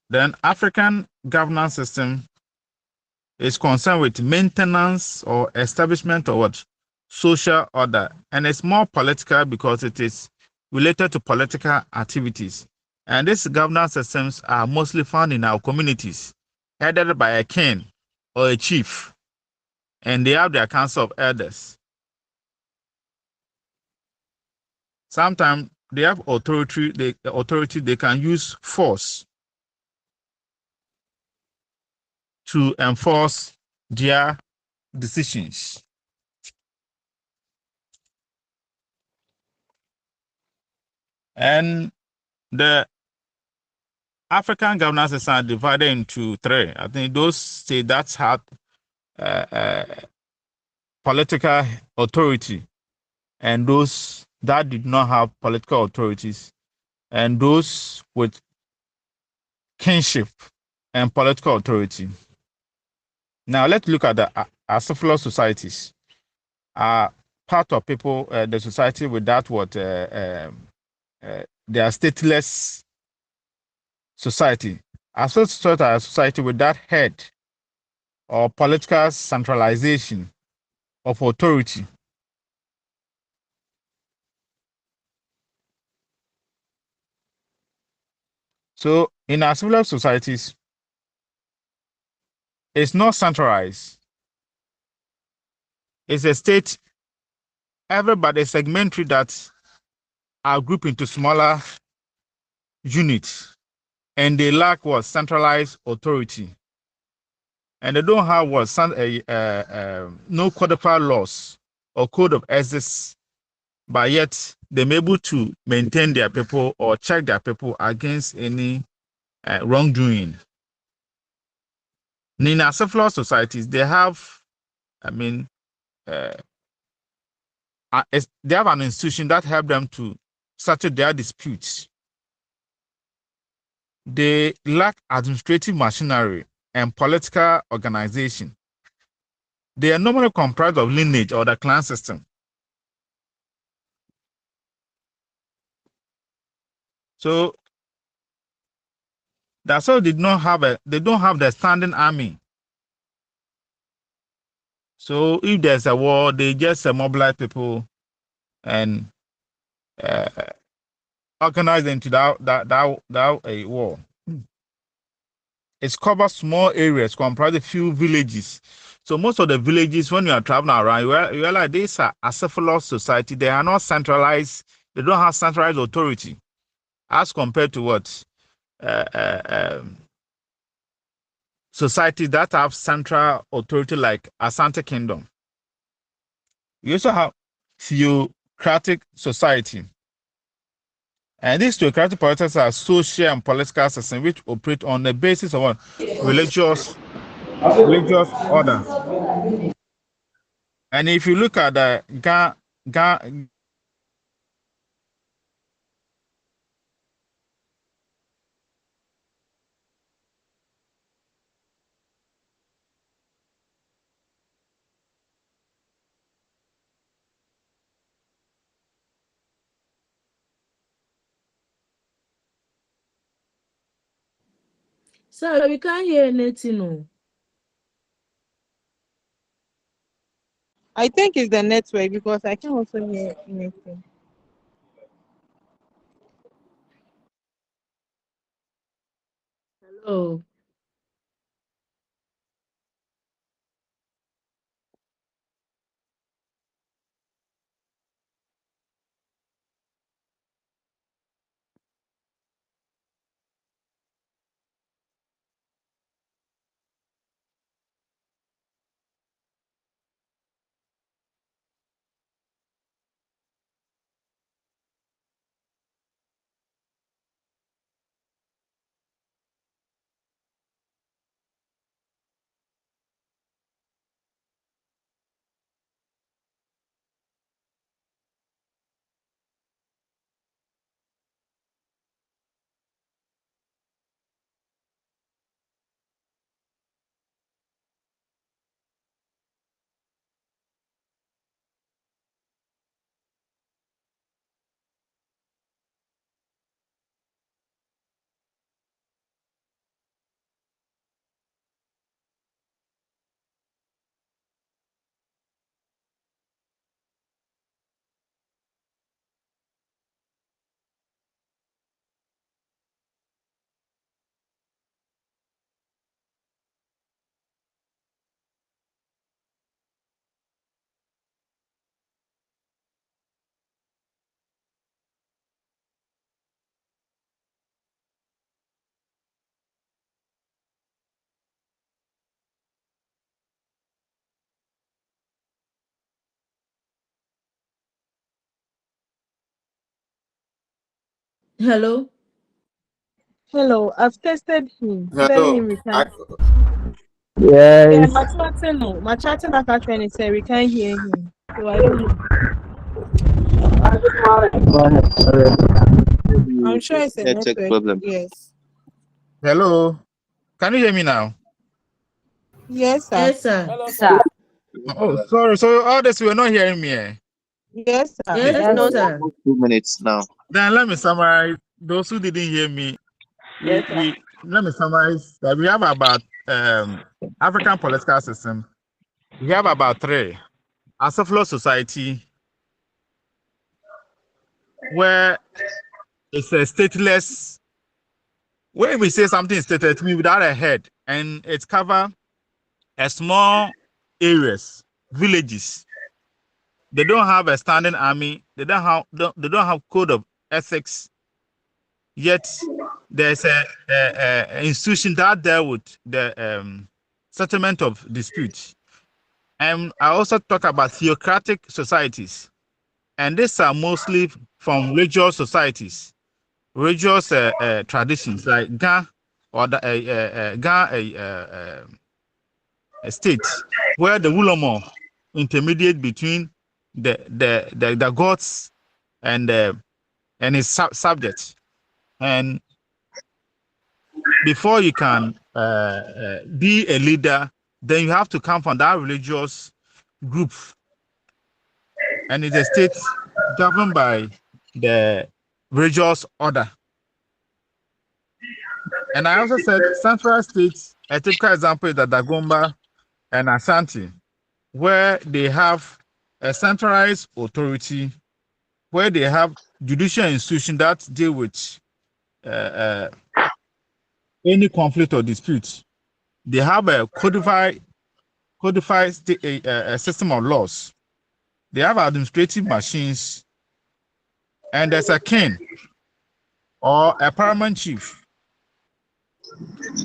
Then African governance system is concerned with maintenance or establishment of what? Social order. And it's more political because it is related to political activities. And these governance systems are mostly found in our communities, headed by a king or a chief, and they have their council of elders. Sometimes they have authority. They can use force to enforce their decisions. And the African governance systems are divided into three. I think those say that's had political authority, and those that did not have political authorities, and those with kinship and political authority. Now let's look at the acephalous societies. Part of people, the society with that they are stateless society. As a society with that head or political centralization of authority. So in our civil societies, it's not centralized. It's a state, everybody segmentary that are grouped into smaller units, and they lack what? Centralized authority. And they don't have what? No codified laws or code of ethics, but yet they're able to maintain their people or check their people against any wrongdoing. In acephalous societies, they have, they have an institution that help them to settle their disputes. They lack administrative machinery and political organization. They are normally comprised of lineage or the clan system. So that's why they don't have the standing army. So if there's a war, they just mobilize people and organize them to that a war. It covers small areas, comprising few villages. So most of the villages, when you are traveling around, you realize these are acephalous society. They are not centralized. They don't have centralized authority, as compared to what societies that have central authority, like Asante Kingdom. You also have theocratic society. And these theocratic politics are social and political systems which operate on the basis of what? Religious order. And if you look at the Sir, we can't hear anything. No. I think it's the network because I can also hear anything. Hello. Hello. Hello, I've tested him. Tell him we can't. Yeah, Yes. my chatting actually said we can't hear him. So I don't know. I'm sure it's a Network network. problem. Yes. hello, can you hear me now? Yes, sir. Yes, sir. Yes, sir. Oh, sorry. So all this you were not hearing me. Yes, sir. Yes, Yes, no, sir. sir. 2 minutes now. Then let me summarize. Those who didn't hear me, Yes, sir. let me summarize that we have about African political system. We have about 3. Acephalous society, where it's a stateless. When we say something is stateless, it means without a head, and it covers a small areas, villages. They don't have a standing army. They don't have code of ethics. Yet there's a institution that dealt with the settlement of disputes. And I also talk about theocratic societies, and these are mostly from religious societies, religious traditions like Ga or the a state where the Wulomo intermediate between the gods and his subjects. And before you can be a leader, then you have to come from that religious group. And it's a state governed by the religious order. And I also said central states, a typical example is the Dagomba and Ashanti, where they have a centralized authority, where they have judicial institutions that deal with any conflict or dispute. They have a codified system of laws. They have administrative machines, and there's a king or a paramount chief.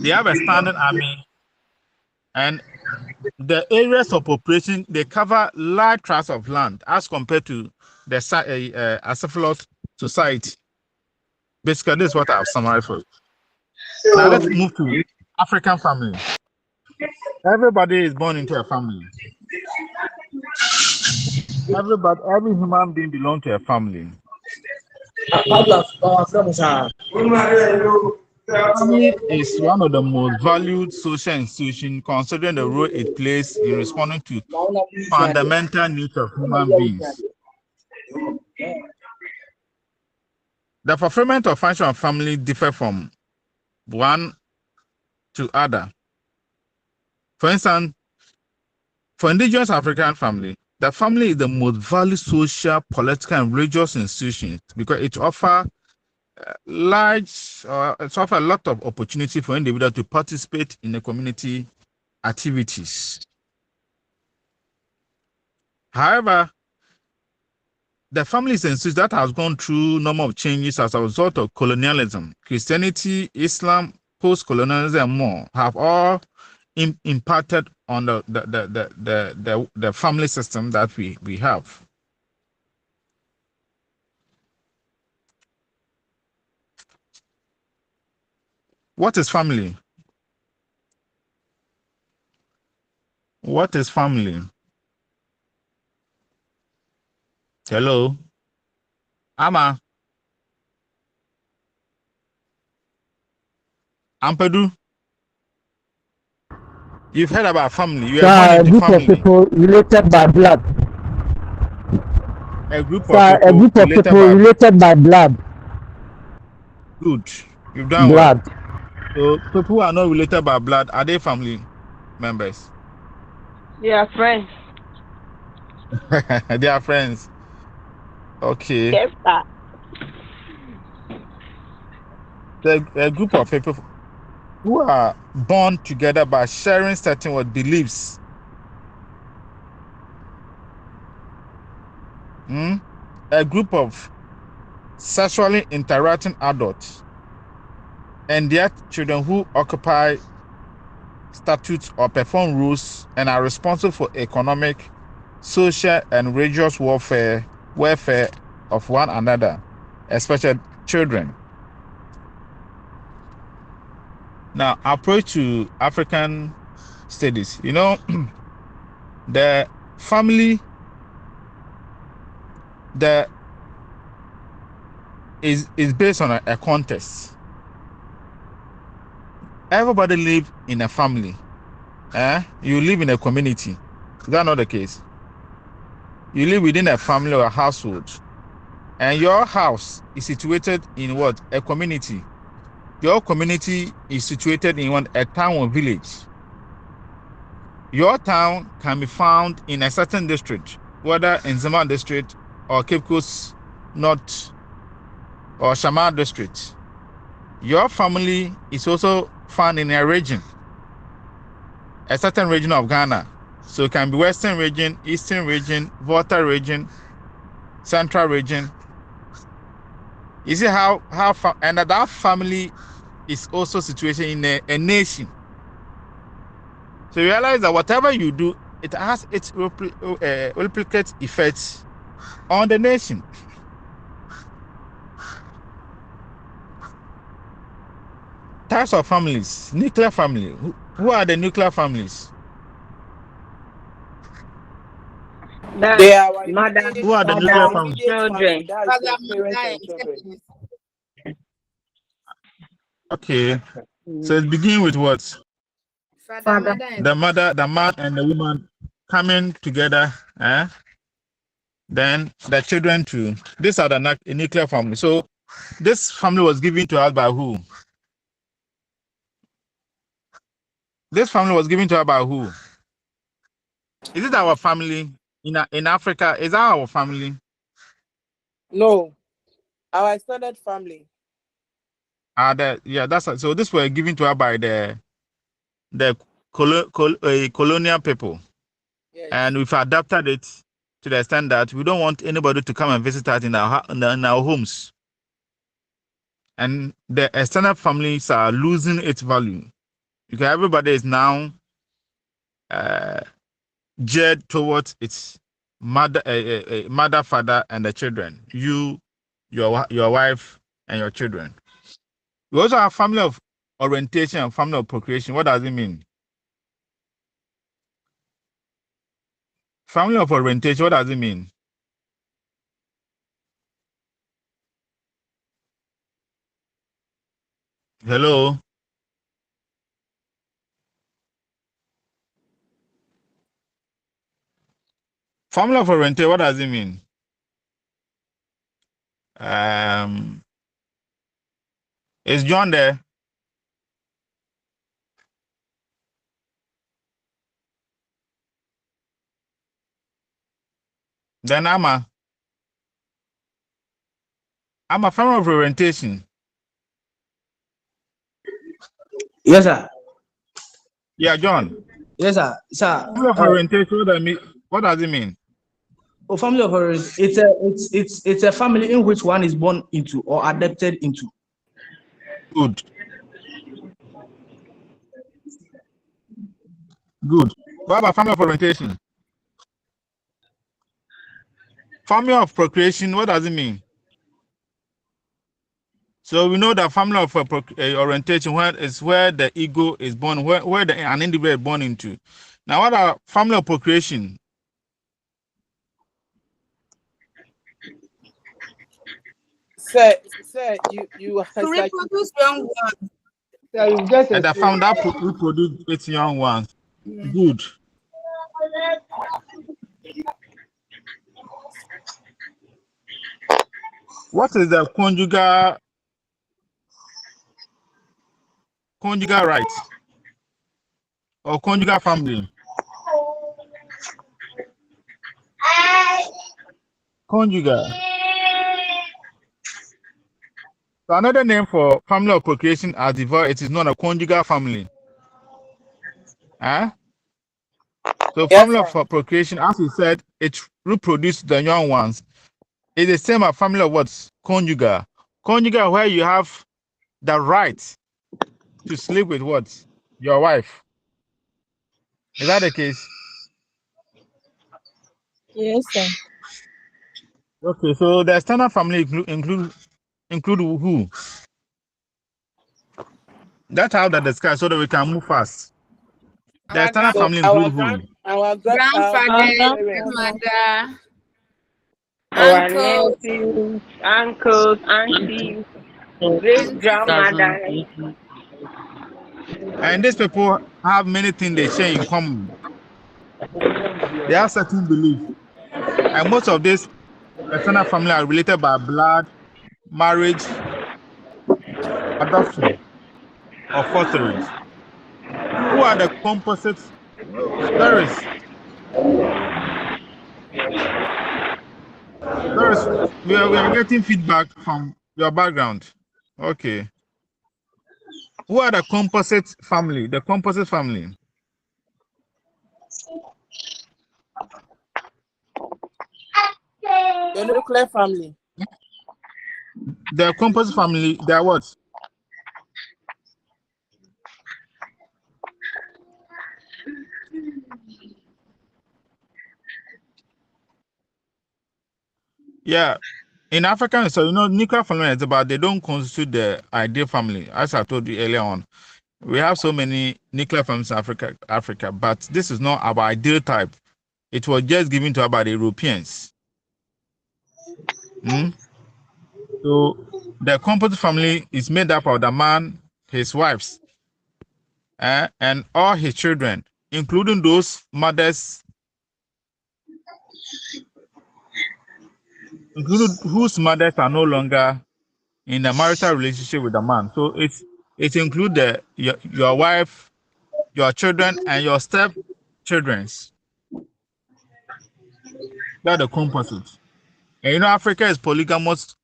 They have a standing army, and the areas of operation, they cover large tracts of land as compared to the acephalous society. Basically, this is what I've summarized for you. Now let's move to African family. Everybody is born into a family. Every human being belongs to a family. Family is one of the most valued social institutions, considering the role it plays in responding to fundamental needs of human beings. The fulfillment of function of family differ from one to other. For instance, for indigenous African family, the family is the most valued social, political, and religious institution because it offers a lot of opportunity for individuals to participate in the community activities. However, the family is an institution that has gone through a number of changes as a result of colonialism. Christianity, Islam, post-colonialism, and more have all impacted on the family system that we have. What is family? What is family? Hello? Ama? Ampadu? You've heard about family. You are born A into group family. of people related by blood. A group Sir, of a group of people related by blood. Good. You've done Blood. well. So people who are not related by blood, are they family members? They are friends. They are friends. Okay. Yes, sir. A group of people who are born together by sharing certain beliefs. A group of sexually interacting adults and their children who occupy statutes or perform roles and are responsible for economic, social, and religious welfare of one another, especially children. Now, approach to African studies. You know, the family is based on a context. Everybody live in a family. You live in a community. Is that not the case? You live within a family or a household. And your house is situated in what? A community. Your community is situated in a town or village. Your town can be found in a certain district, whether in Zema district or Cape Coast North or Shama district. Your family is also found in a region, a certain region of Ghana. So it can be Western region, Eastern region, Volta region, Central region. You see how and that family is also situated in a nation. So you realize that whatever you do, it has its replicate effects on the nation. Types of families. Nuclear family. Who are the nuclear families? They are our Mother, immediate, Who are the father, nuclear our families? immediate family. children. That is Father, the parents mother, and and children. siblings. Okay. So it begins with what? Father, Father. mother, and The mother, the man, and the woman coming together. Then the children too. These are the nuclear family. So this family was given to us by who? This family was given to us by who? Is it our family in Africa? Is that our family? No, our extended family. So this were given to us by the colonial people, Yes. and we've adapted it to the extent that we don't want anybody to come and visit us in our homes, and the extended families are losing its value because everybody is now geared towards its mother, father, and the children. Your wife, and your children. We also have family of orientation and family of procreation. What does it mean? Family of orientation, what does it mean? Hello? Family of orientation, what does it mean? Is John there? Then I'm a family of orientation. Yes, sir. Yeah, John. Yes, sir. Sir. Family of orientation, what does it mean? Family of origin. It's a family in which one is born into or adopted into. Good. Good. What about family of orientation? Family of procreation, what does it mean? So we know that family of orientation is where the ego is born, where an individual is born into. Now, what are family of procreation? Sir, you to it's like reproduce young ones. Sir, you just And the family explained. that reproduce its young ones. Good. What is the conjugal right or conjugal family? Conjugal. So another name for family of procreation as divorce, it is not a conjugal family. So yes, family of sir. procreation, as we said, it reproduces the young ones. It's the same as family of what? Conjugal. Conjugal, where you have the right to sleep with what? Your wife. Is that the case? Yes, sir. Okay, so the external family include who? That's how that discuss so that we can move fast. The Our external grand, So family include who? our grandfather, grandparents. grandmother, Our uncle, nephews, uncles, aunties, great aunties. grandmother. And these people have many things they share in common. They have certain beliefs. And most of these external family are related by blood, marriage, adoption, or fostering. Who are the composites? Doris, Doris, we are getting feedback from your background. Okay. Who are the composite family? The composite family. The nuclear family. The composite family, they are what? Yeah. in African, so nuclear family is about they don't constitute the ideal family. As I told you earlier on, we have so many nuclear families in Africa, but this is not our ideal type. It was just given to about the Europeans. Hmm? So the composite family is made up of the man, his wives, and all his children, including those mothers, including whose mothers are no longer in a marital relationship with the man. So it includes your wife, your children, and your step children's. That's the composite. And Africa is polygamous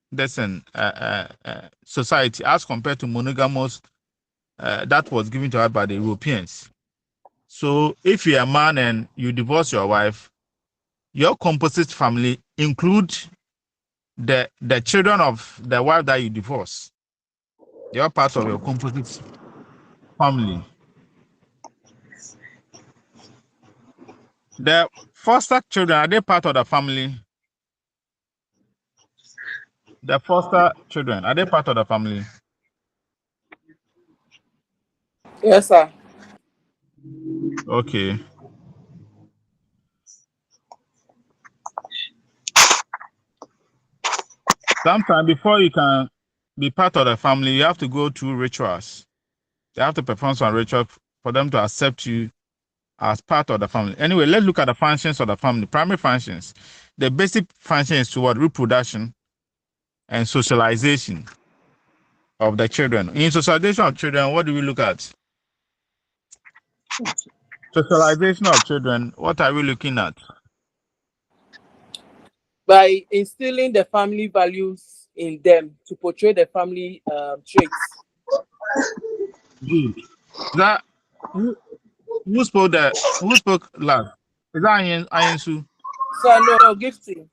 society as compared to monogamous that was given to us by the Europeans. So if you're a man and you divorce your wife, your composite family include the children of the wife that you divorce. They are part of your composite family. The foster children, are they part of the family? The foster children, are they part of the family? Yes, sir. Okay. Sometimes before you can be part of the family, you have to go through rituals. They have to perform some ritual for them to accept you as part of the family. Anyway, let's look at the functions of the family. Primary functions. The basic function is toward reproduction and socialization of the children. In socialization of children, what do we look at? Socialization of children, what are we looking at? By instilling the family values in them to portray the family traits. Good. That who spoke that? Who spoke last? Is that Ayensu? So no gifting.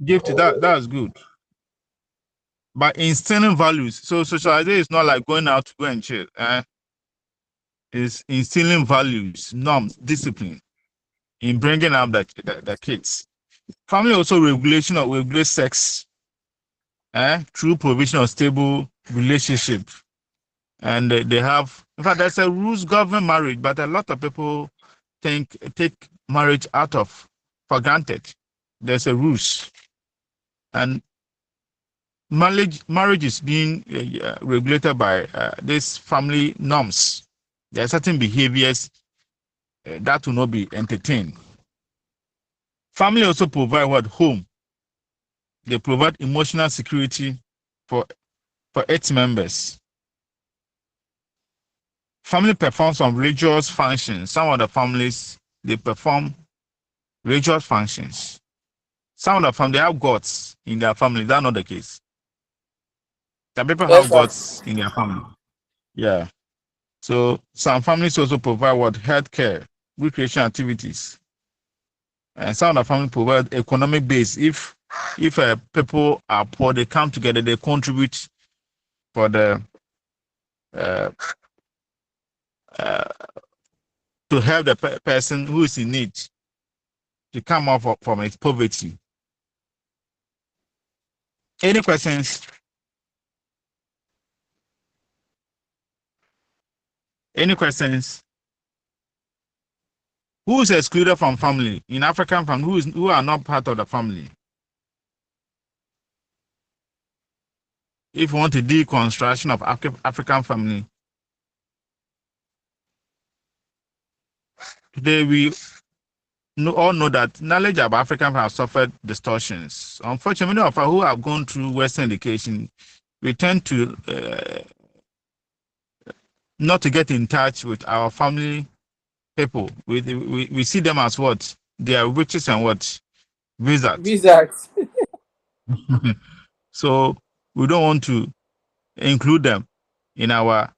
Gift. That's good. But instilling values. So socialization is not like going out to go and chill. It's instilling values, norms, discipline in bringing up the kids. Family also regulate sex through provision of stable relationship. And they have, in fact, there's a rules govern marriage, but a lot of people take marriage for granted. There's a rules, and marriage is being regulated by these family norms. There are certain behaviors that will not be entertained. Family also provide what home. They provide emotional security for its members. Family performs some religious functions. Some of the families they perform religious functions. Some of the family they have gods in their family. That's not the case. The people Yes, have sir. gods in their family. Yeah. So some families also provide what healthcare, recreation activities, and some of the family provide economic base. If people are poor, they come together, they contribute for the uh, uh, to help the person who is in need to come out from its poverty. Any questions? Any questions? Who is excluded from family in African family? Who are not part of the family? If you want to deconstruction of African family, today we all know that knowledge about African family has suffered distortions. Unfortunately, many of us who have gone through Western education, we tend to not to get in touch with our family people. We see them as what? They are witches and what? Wizards. Wizards. So we don't want to include them in our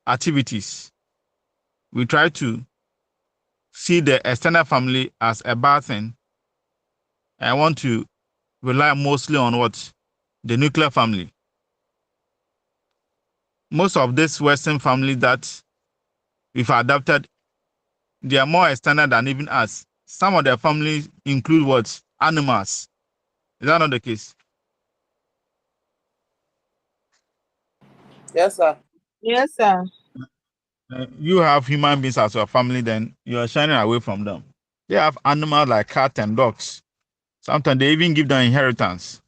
activities. We try to see the extended family as a bad thing. I want to rely mostly on what? The nuclear family. Most of this Western family that we've adopted, they are more extended than even us. Some of their families include what? Animals. Is that not the case? Yes, sir. Yes, sir. You have human beings as your family, then you are shining away from them. They have animals like cats and dogs. Sometimes they even give them inheritance.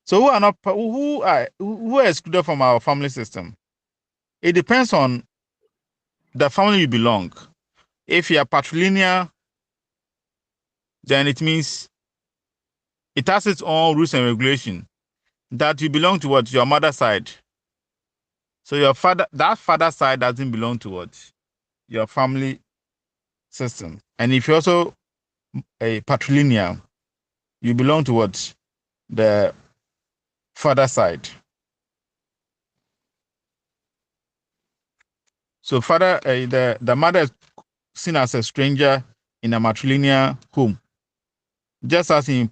So who are excluded from our family system? It depends on the family you belong. If you are patrilineal, then it means it has its own rules and regulation that you belong to what your mother's side. So that father side doesn't belong to what your family system. And if you're also a patrilineal, you belong to what the father side. So the mother is seen as a stranger in a matrilineal home, just as in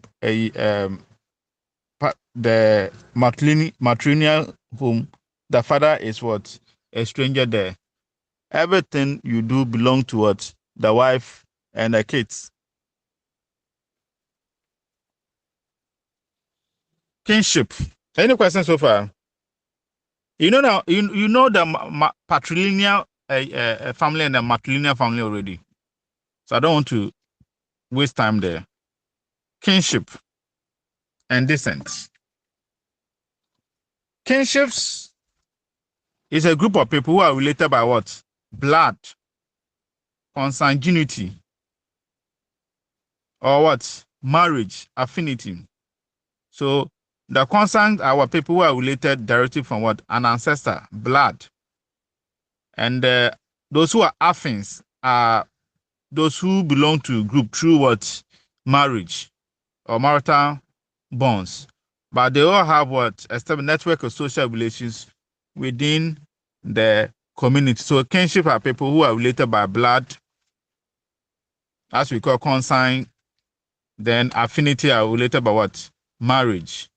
the matrilineal home, the father is what a stranger there. Everything you do belong to what the wife and the kids. Kinship. Any questions so far? You know now. You know the patrilineal family and the matrilineal family already. So I don't want to waste time there. Kinship and descent. Kinships is a group of people who are related by what? Blood, consanguinity, or what? Marriage, affinity. So the consanguines are people who are related directly from what? An ancestor, blood. And those who are affins are those who belong to group through what? Marriage or marital bonds. But they all have what? A network of social relations within the community. So kinship are people who are related by blood, as we call consign. Then affinity are related by what? Marriage.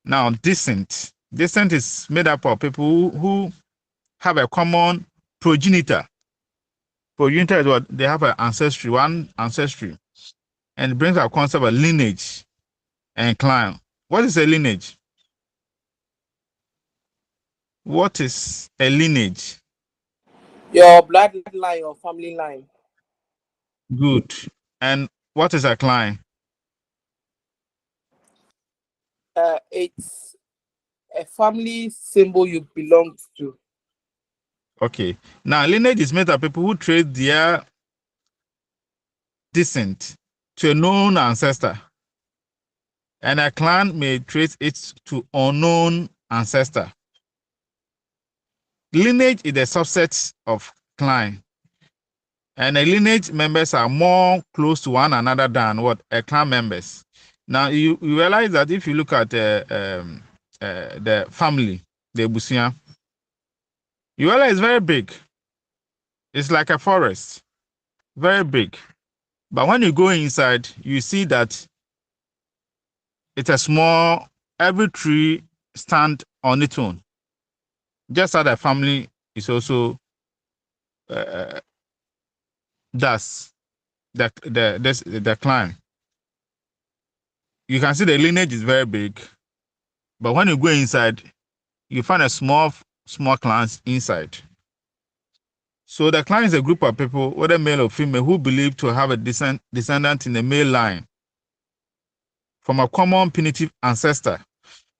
Now, descent. Descent is made up of people who have a common progenitor. Progenitor is what? They have an ancestry, one ancestry. And it brings our concept of lineage and clan. What is a lineage? What is a lineage? Your bloodline or family line. Good. And what is a clan? It's a family symbol you belong to. Okay. Now, lineage is made of people who trace their descent to a known ancestor. And a clan may trace it to unknown ancestor. Lineage is a subset of clan. And a lineage members are more close to one another than what a clan members. Now, you realize that if you look at the family, the Busia, you realize it's very big. It's like a forest, very big. But when you go inside, you see that it's a small, every tree stand on its own. Just as the family is also does the clan. You can see the lineage is very big, but when you go inside, you find a small clans inside. So the clan is a group of people, whether male or female, who believe to have a descendant in the male line from a common primitive ancestor.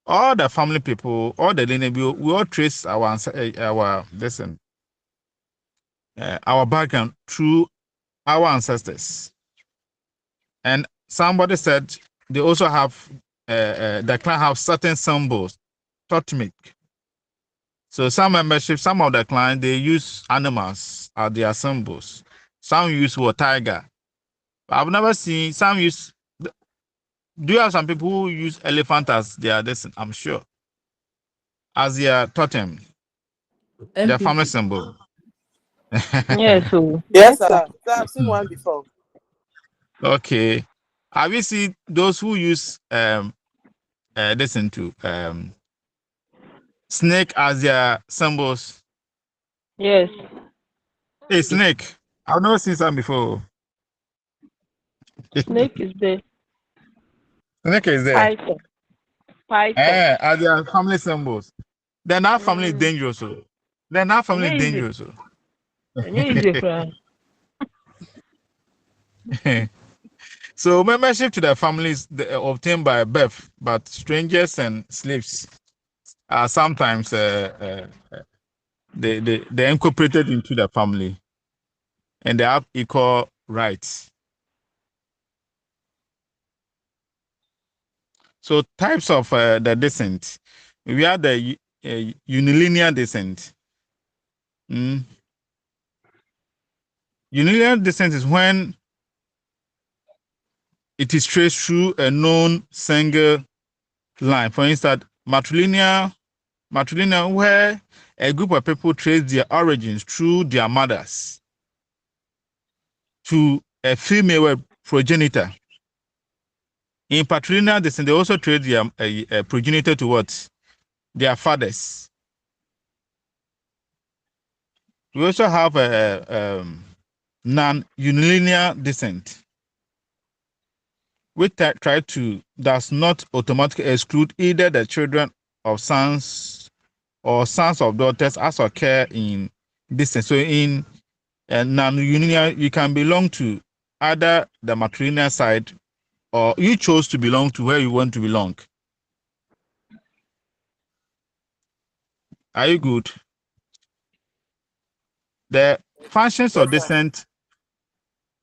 All the family people, all the lineage, we all trace our background through our ancestors. And somebody said they also have the clan have certain symbols, totemic. So some of the clan, they use animals as their symbols. Some use tiger. I've never seen some use. Do you have some people who use elephant as their I'm sure as their totem, their family symbol. Yes, so Yes, sir. I've seen one before. Okay. Have you seen those who use snake as their symbols? yes, Hey, snake. I've never seen some before. snake is there. Snake is there. Python. Python. Are their family symbols? Then our family is Mm. dangerous. Then our family is Easy. dangerous. Easy, friend. So membership to the families obtained by birth, but strangers and slaves are sometimes they incorporated into the family, and they have equal rights. So types of the descent, we have the unilinear descent. Unilinear descent is when it is traced through a known single line. For instance, matrilineal, where a group of people trace their origins through their mothers to a female progenitor. In patrilineal descent, they also trace their progenitor to what? Their fathers. We also have a non-unilinear descent, which does not automatically exclude either the children of sons or sons of daughters as occur in descent. So in non-unilinear, you can belong to either the matrilineal side or you chose to belong to where you want to belong. Are you good? The functions of descent,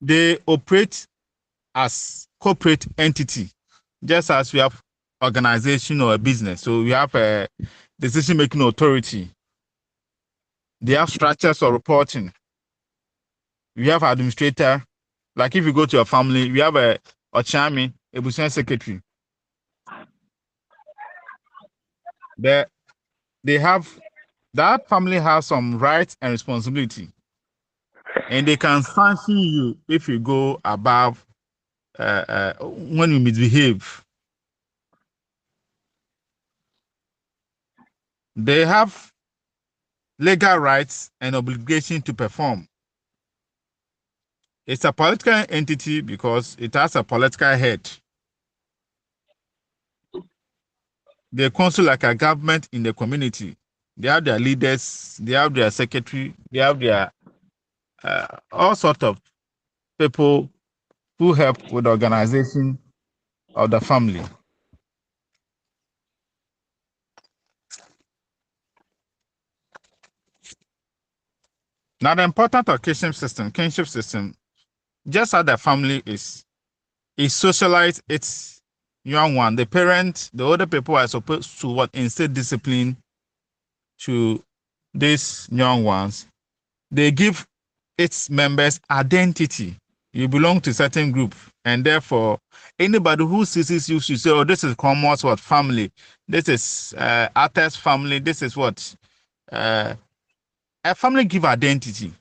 they operate as corporate entity, just as we have organization or a business. So we have a decision-making authority. They have structures of reporting. We have administrator. Like if you go to your family, we have a Ochami, a business secretary. They have that family has some rights and responsibility, and they can sanction you if you go above when you misbehave. They have legal rights and obligation to perform. It's a political entity because it has a political head. They counsel like a government in the community. They have their leaders, they have their secretary, they have their all sorts of people who help with the organization of the family. Now, the important of kinship system, just as the family is socialize its young one. The parent, the older people are supposed to instill discipline to these young ones. They give its members identity. You belong to a certain group, and therefore, anybody who sees you should say, "Oh, this is Cromwell's family. This is Arthur's family. This is what." A family give identity.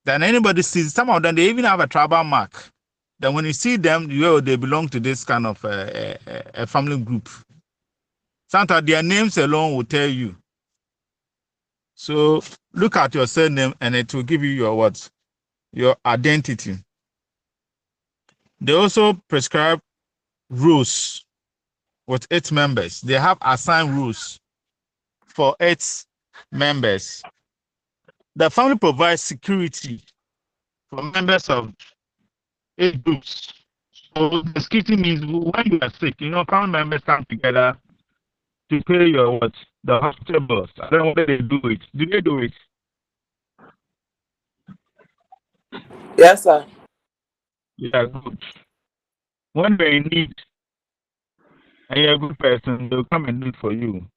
Then anybody sees, some of them, they even have a tribal mark. Then when you see them, they belong to this kind of a family group. Sometimes their names alone will tell you. So look at your surname and it will give you your identity. They also prescribe rules with its members. They have assigned rules for its members. The family provides security for members of its groups. So the security means when you are sick, family members come together to pay your the hospital bills. I don't know whether they do it. Do they do it? Yes, sir. Yeah, good. When they're in need and you're a good person, they'll come and do it for you.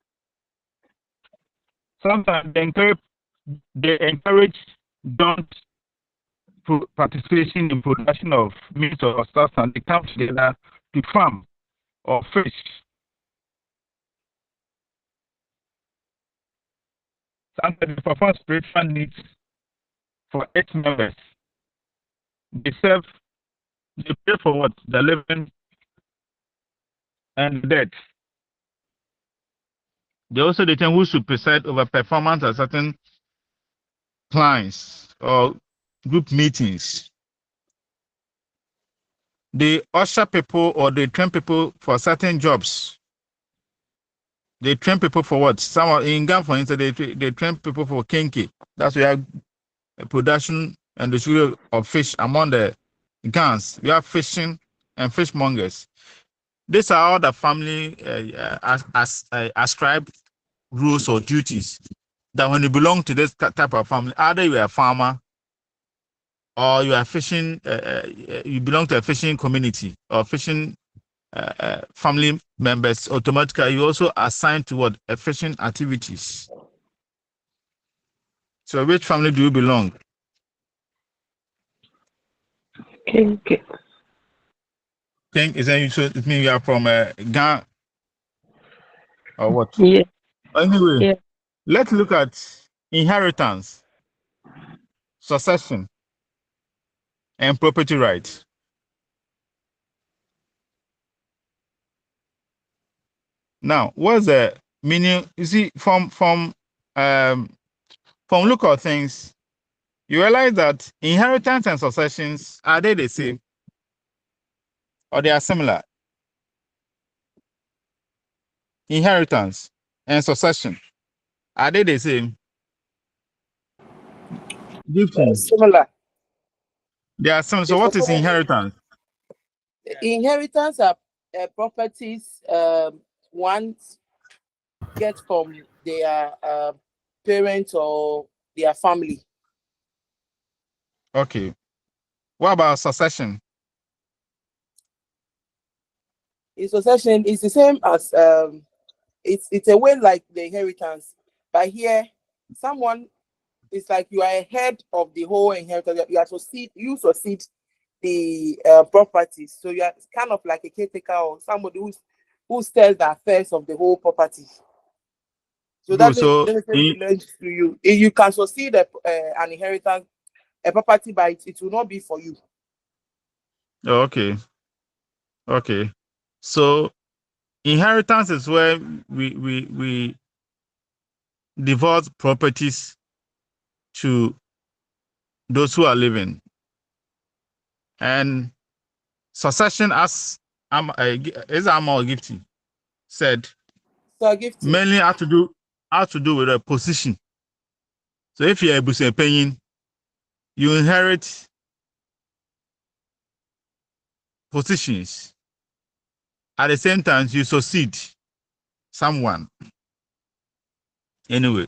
Sometimes they encourage joint participation in production of meat or substance. They come together to farm or fish. Sometimes they perform spiritual needs for its members. They pray for what? The living and the dead. They also determine who should preside over performance at certain clients or group meetings. they usher people or they train people for certain jobs. They train people for what? Some in Ghana, for instance, they train people for kinky. That's where production and distribution of fish among the Ghans. We have fishing and fishmongers. These are all the family ascribed rules or duties that when you belong to this type of family, either you are a farmer or you are fishing, you belong to a fishing community or fishing family members, automatically you also assigned to what? A fishing activities. So which family do you belong? Okay. Think is that so it means you are from Ghana or what? Yeah. Anyway, Yeah. let's look at inheritance, succession, and property rights. Now, what's the meaning? You see, from look at things, you realize that inheritance and successions are they the same or they are similar? Inheritance and succession are they the same? Similar. They are similar. So, what is inheritance? Inheritance are properties one get from their parents or their family. Okay. What about succession? In succession, it's the same as it's a way like the inheritance, but here someone is like you are a head of the whole inheritance. You succeed the properties, so you are kind of like a caretaker or somebody who tells the affairs of the whole property. So that belongs to you. If you can succeed an inheritance, a property, but it will not be for you. Okay. So inheritance is where we devote properties to those who are living, and succession, as Amal Gifty said, so Gifty mainly have to do with a position. So if you're a paying, you inherit positions. At the same time, you succeed someone. Anyway.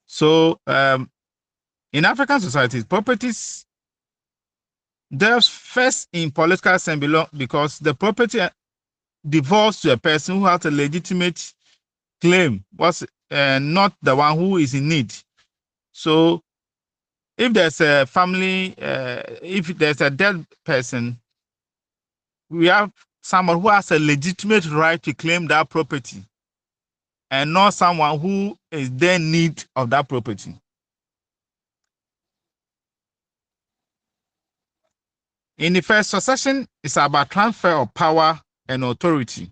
So in African societies, properties there's first in political sense belong because the property devolves to a person who has a legitimate claim, was not the one who is in need. So if there's a family, if there's a dead person, we have someone who has a legitimate right to claim that property and not someone who is in need of that property. In the first, succession is about transfer of power and authority,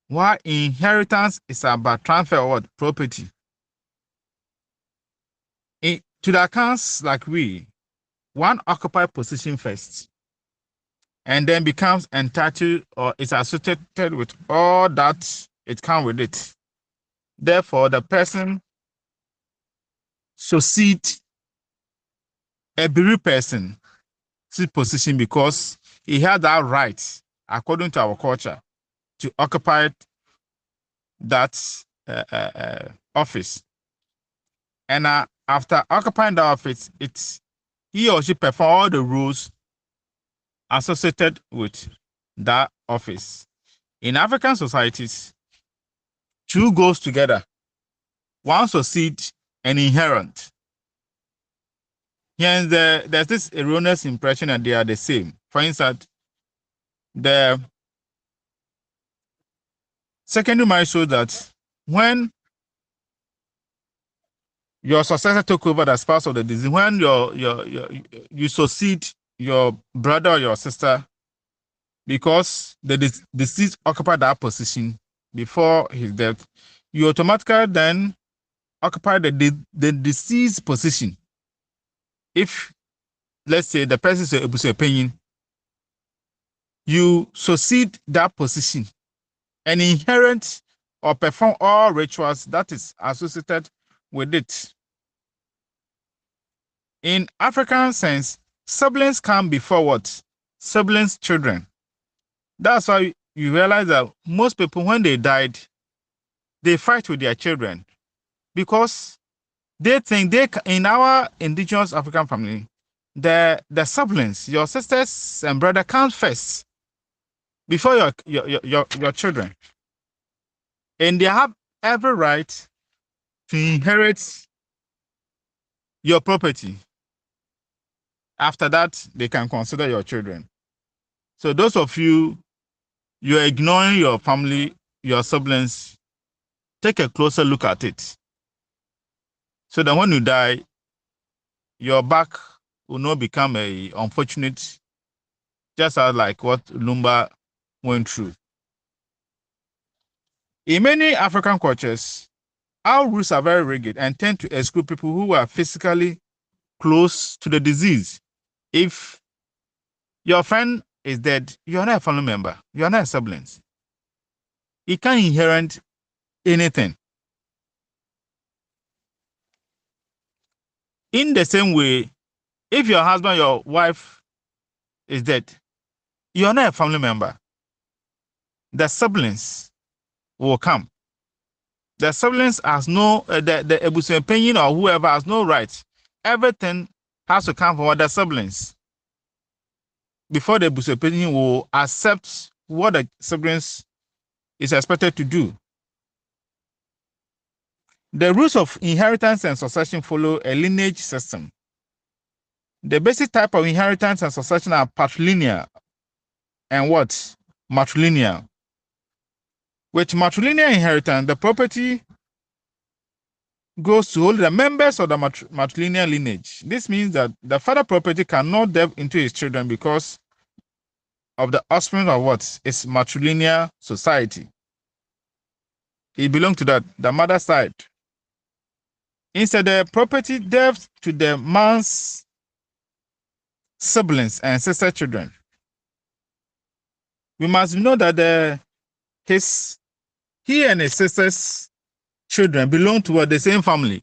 while inheritance is about transfer of property. To the accounts like one occupy position first and then becomes entitled or is associated with all that it comes with it. Therefore, the person succeeds a bereaved person to position because he had that right, according to our culture, to occupy that office. And after occupying the office, he or she perform all the rules associated with that office. In African societies, two goes together. One succeed and inherent. Hence, there's this erroneous impression that they are the same. For instance, the secondary marriage shows that when your successor took over the spouse of the deceased, when you succeed your brother or your sister because the deceased occupied that position before his death, you automatically then occupy the deceased position. if let's say the person is a ebusuapanyin, you succeed that position and inherit or perform all rituals that is associated with it. In African sense, siblings come before what? Siblings' children. That's why you realize that most people, when they died, they fight with their children because they think in our indigenous African family, the siblings, your sisters and brother, come first before your children, and they have every right to inherit your property. After that, they can consider your children. So those of you're ignoring your family, your siblings, take a closer look at it. So that when you die, your back will not become a unfortunate, just as like what Lumba went through. In many African cultures, our rules are very rigid and tend to exclude people who are physically close to the disease. If your friend is dead, you are not a family member, you are not a sibling. He can't inherit anything. In the same way, if your husband, your wife is dead, you are not a family member. The siblings will come. The siblings has no, the ebusuapanyin or whoever has no right. Everything has to come from the siblings before the ebusuapanyin will accept what the siblings is expected to do. The rules of inheritance and succession follow a lineage system. The basic type of inheritance and succession are patrilineal and what? Matrilineal. With matrilineal inheritance, the property goes to only the members of the matrilineal lineage. This means that the father property cannot delve into his children because of the offspring of what? It's matrilineal society. It belongs to the mother side. Instead, the property delves to the man's siblings and sister children. We must know that he and his sister's children belong to the same family.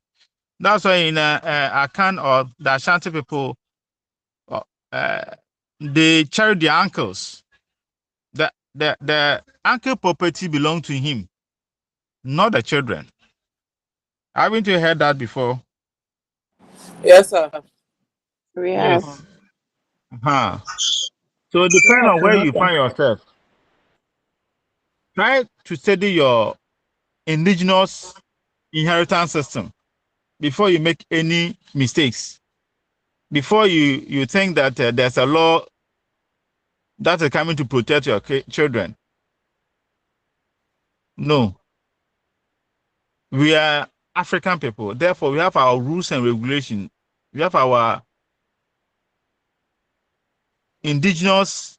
That's why in Akan or the Ashanti people, they carry their uncles. The uncle property belong to him, not the children. Haven't you heard that before? Yes, sir. We have. Yes. Uh-huh. So depending on where you find yourself, try to study your indigenous inheritance system before you make any mistakes. Before you think that there's a law that is coming to protect your children. No. We are African people. Therefore, we have our rules and regulations. We have our indigenous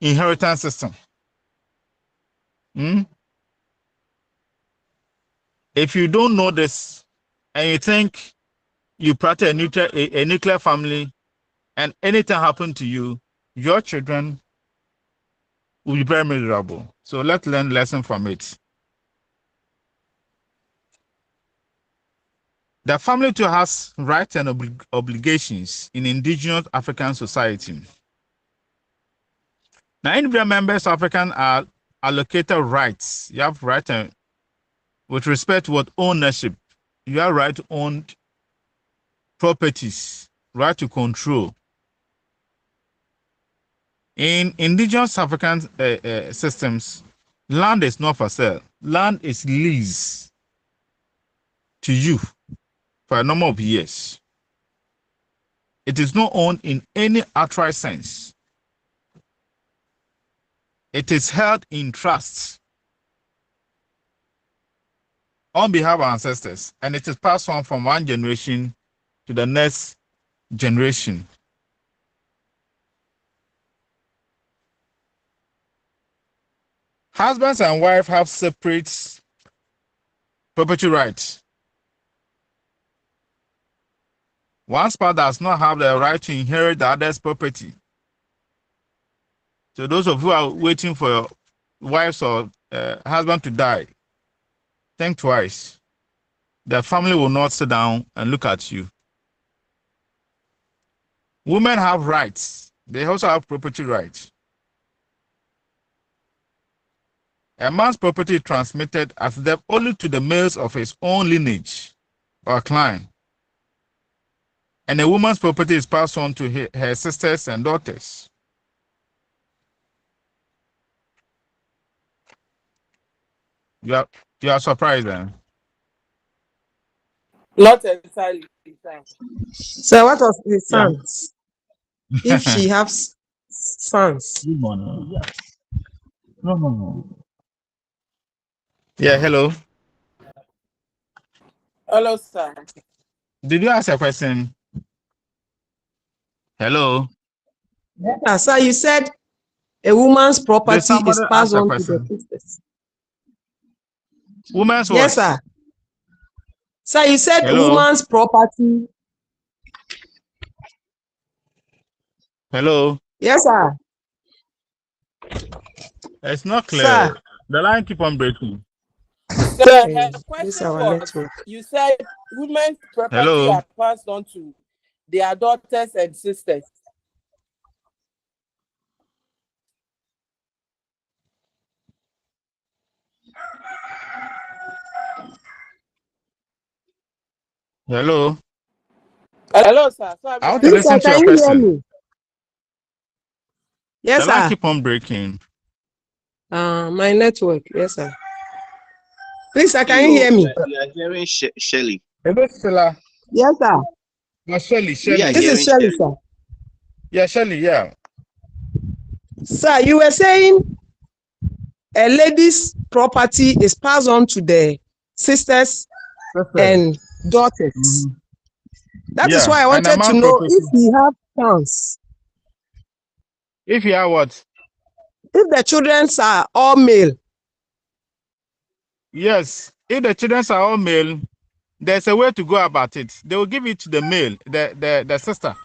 inheritance system. If you don't know this and you think you practice a nuclear family and anything happen to you, your children will be very miserable. So let's learn lesson from it. The family too has rights and obligations in indigenous African society. Now, individual members of African are allocated rights. You have right with respect to what ownership. You have right to own properties, right to control. In indigenous African systems, land is not for sale. Land is leased to you for a number of years. It is not owned in any outright sense. It is held in trust on behalf of ancestors, and it is passed on from one generation to the next generation. Husbands and wives have separate property rights. One spouse does not have the right to inherit the other's property. So those of you who are waiting for your wives or husband to die, think twice. The family will not sit down and look at you. Women have rights. They also have property rights. A man's property is transmitted as debt only to the males of his own lineage or clan. And a woman's property is passed on to her sisters and daughters. You are surprised then? Not entirely. So what of the Yeah. sons? If she has sons. No. Yeah, hello. Hello, sir. Did you ask a question? Hello. Yeah, sir, you said a woman's property is somebody passed ask a on to the question? sisters. Woman's Yes, what? sir. Sir, you said a Hello. woman's property. Hello. Yes, sir. It's not clear. Sir. The line keep on breaking. So Hey, her this question our was, network. you said women's property Hello. are passed on to their daughters and sisters. Hello. Hello, sir. Sorry, I want to Please, sir, listen to can your you hear question. me? Yes, The line sir. keep on breaking. My network. Yes, sir. Please, sir, can you hear me? We are hearing Shelly. Is it Stella? Yes, sir. Shelley. We are This hearing is Shelley, Shelly. sir. Yeah, Shelley, yeah. Sir, you were saying a lady's property is passed on to the sisters and daughters. That is Yeah, why I and a wanted to man know property. if we have sons. If you have what? If the children are all male. Yes. If the children are all male, there's a way to go about it. They will give it to the male, the sister.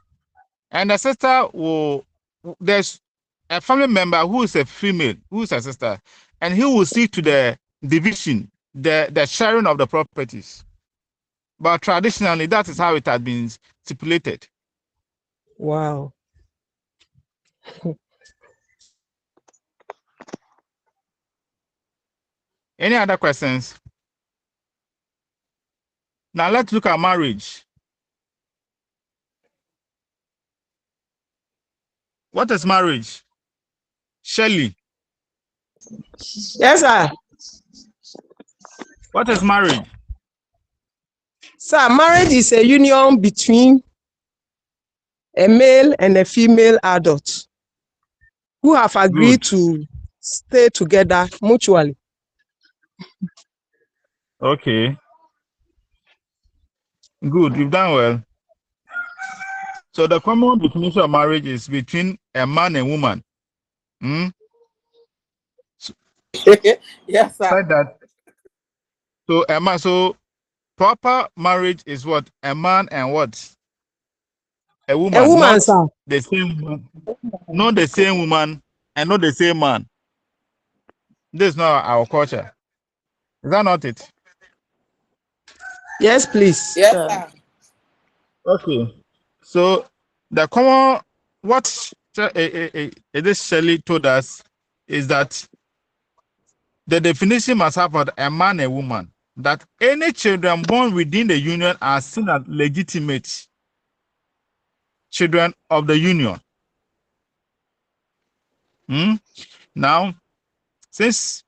And the sister will, there's a family member who is a female, who is a sister, and he will see to the division, the sharing of the properties. But traditionally, that is how it has been stipulated. Wow. Any other questions? Now let's look at marriage. What is marriage? Shelley. Yes, sir. What is marriage? Sir, marriage is a union between a male and a female adult who have agreed to stay together mutually. Okay. Good, you've done well. So the common definition of marriage is between a man and woman. Yes, sir. Like that. So a man, so proper marriage is what? A man and what? A woman. A woman, not sir. The same woman, not the same woman and not the same man. This is not our culture. Is that not it? Yes, please. Yes, sir. Okay. So the common what this Shelley told us is that the definition must have a man and woman. That any children born within the union are seen as legitimate children of the union. Now, since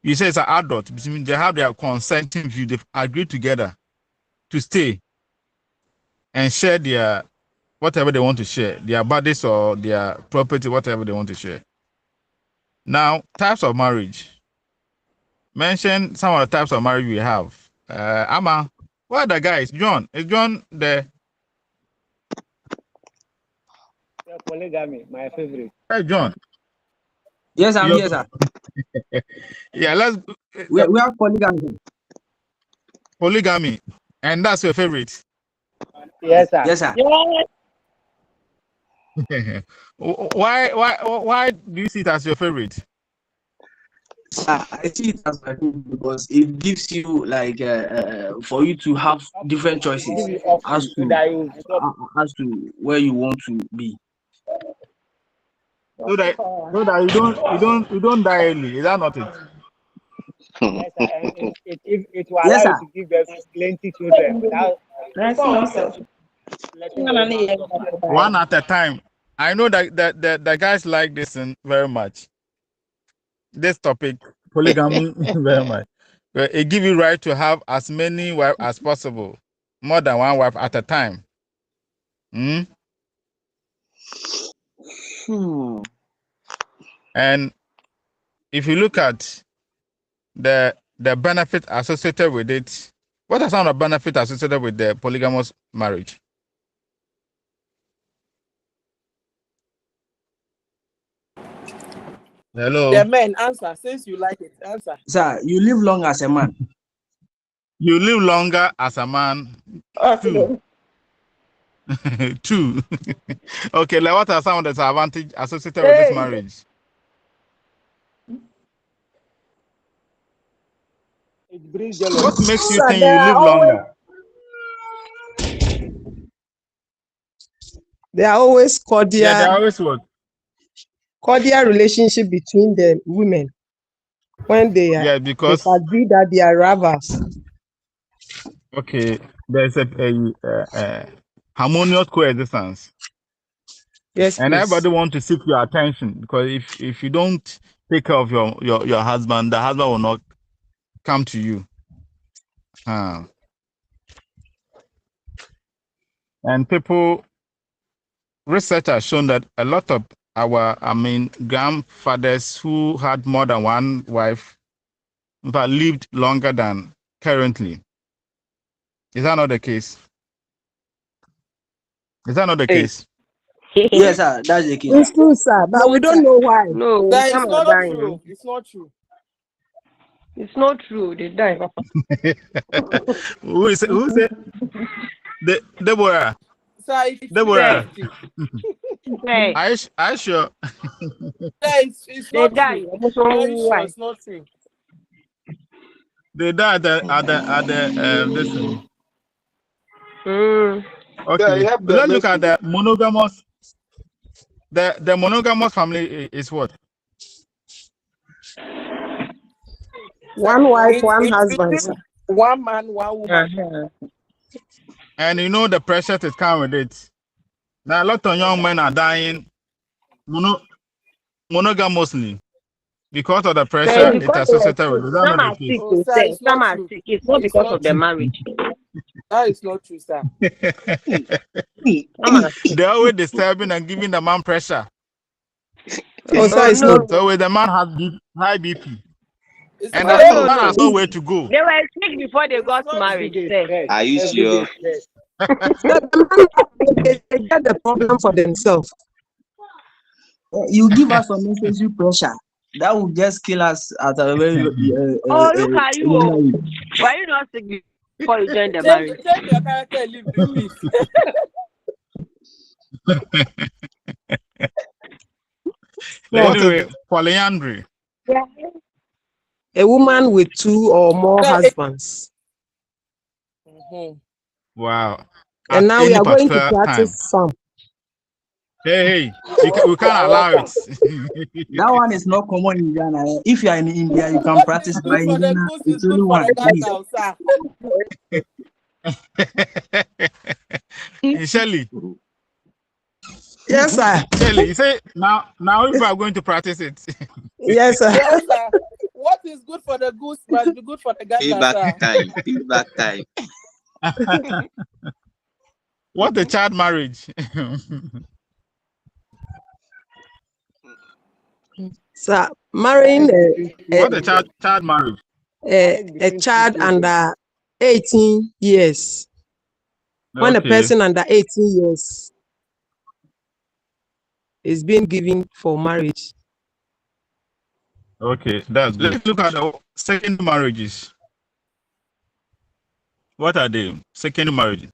you say it's an adult, which means they have their consenting view, they've agreed together to stay and share their whatever they want to share, their bodies or their property, whatever they want to share. Now, types of marriage. Mention some of the types of marriage we have. Amma, where are the guys? John, is John there? Yeah, polygamy, my favorite. Hey, John. Yes, I'm here, sir. Yeah, let's. We have polygamy. Polygamy, and that's your favorite. Yes, sir. Yes, sir. Why do you see it as your favorite? I see it as my favorite because it gives you like for you to have different choices Give you options so that you stop. as to where you want to be. So that you don't die early. Is that not it? Yes, sir. And it will Yes, allow you sir. to give birth to plenty children without That's not letting the woman suffer. One at a time. I know that the guys like this very much. This topic, polygamy, very much. It gives you right to have as many wives as possible, more than one wife at a time. Mm? And if you look at the benefit associated with it, what are some of the benefits associated with the polygamous marriage? Hello. The men answer since you like it. Answer. Sir, you live long as a man. You live longer as a man. Two. Two. Okay, like what are some of the disadvantages associated with this marriage? It brings What jealousy. makes you Sir, think there you are live longer? there are always Yeah, there always what? cordial relationship between the women when they Yeah, because disagree that they are rivals. okay, there's a harmonious coexistence, Yes, and please. everybody wants to seek your attention because if you don't take care of your husband, the husband will not come to you. And research has shown that a lot of our grandfathers who had more than one wife, in fact, lived longer than currently. Is that not the case? Is that not the case? Yes, sir, that's the case. It's true, sir, but we don't know why. No, That some is are not dying. true. It's not true. It's not true. They die, Papa. Who said Deborah? Sir, it's Deborah. Hey, I sure. it's they not die. true. Almost Very sure why? it's not true. They died at the this thing. Okay, Yeah, let's look at the monogamous. The monogamous family is what? One wife, It's one husband, sir. between one man, one woman. And you know the pressure that comes with it. Now a lot of young men are dying monogamously because of the pressure It's it because associated with it. Is that some not the are case? sick. Oh, sir, it's Some not are true. sick. It's not It's because not of the true. marriage. That is not true, sir. Some are sick. They're always disturbing and giving the man pressure. Oh, sir, it's not. So with the man has high BP. It's And not that true. has nowhere to go. They were sick before they got not married. Every Sir. day, Are you every sure? day. Sir, they get the problem for themselves. You give us unnecessary pressure. That will just kill us at a very Oh, look at you. young age. Why you not sick before you join the Change marriage? your character and leave the peace. Anyway, polyandry. Yeah. A woman with two or more No, husbands. Wow. And At now we any are going to particular practice time. some. Hey, we can't allow it. That one is not common in Ghana. If you are in India, you can What practice, is but good in for the Ghana, goose is it's only good for one. the gander, sir. Shirley. Yes, sir. Shirley, you say now if we are going to practice it. Yes, sir. Yes, sir. What is good for the goose must be good for the gander, Payback sir. time. Payback time. What the child marriage? Sir, marrying What the child marriage? a child under 18 years. When a Okay. person under 18 years is being given for marriage. Okay, that's good. Let's look at the second marriages. What are they? Second marriages.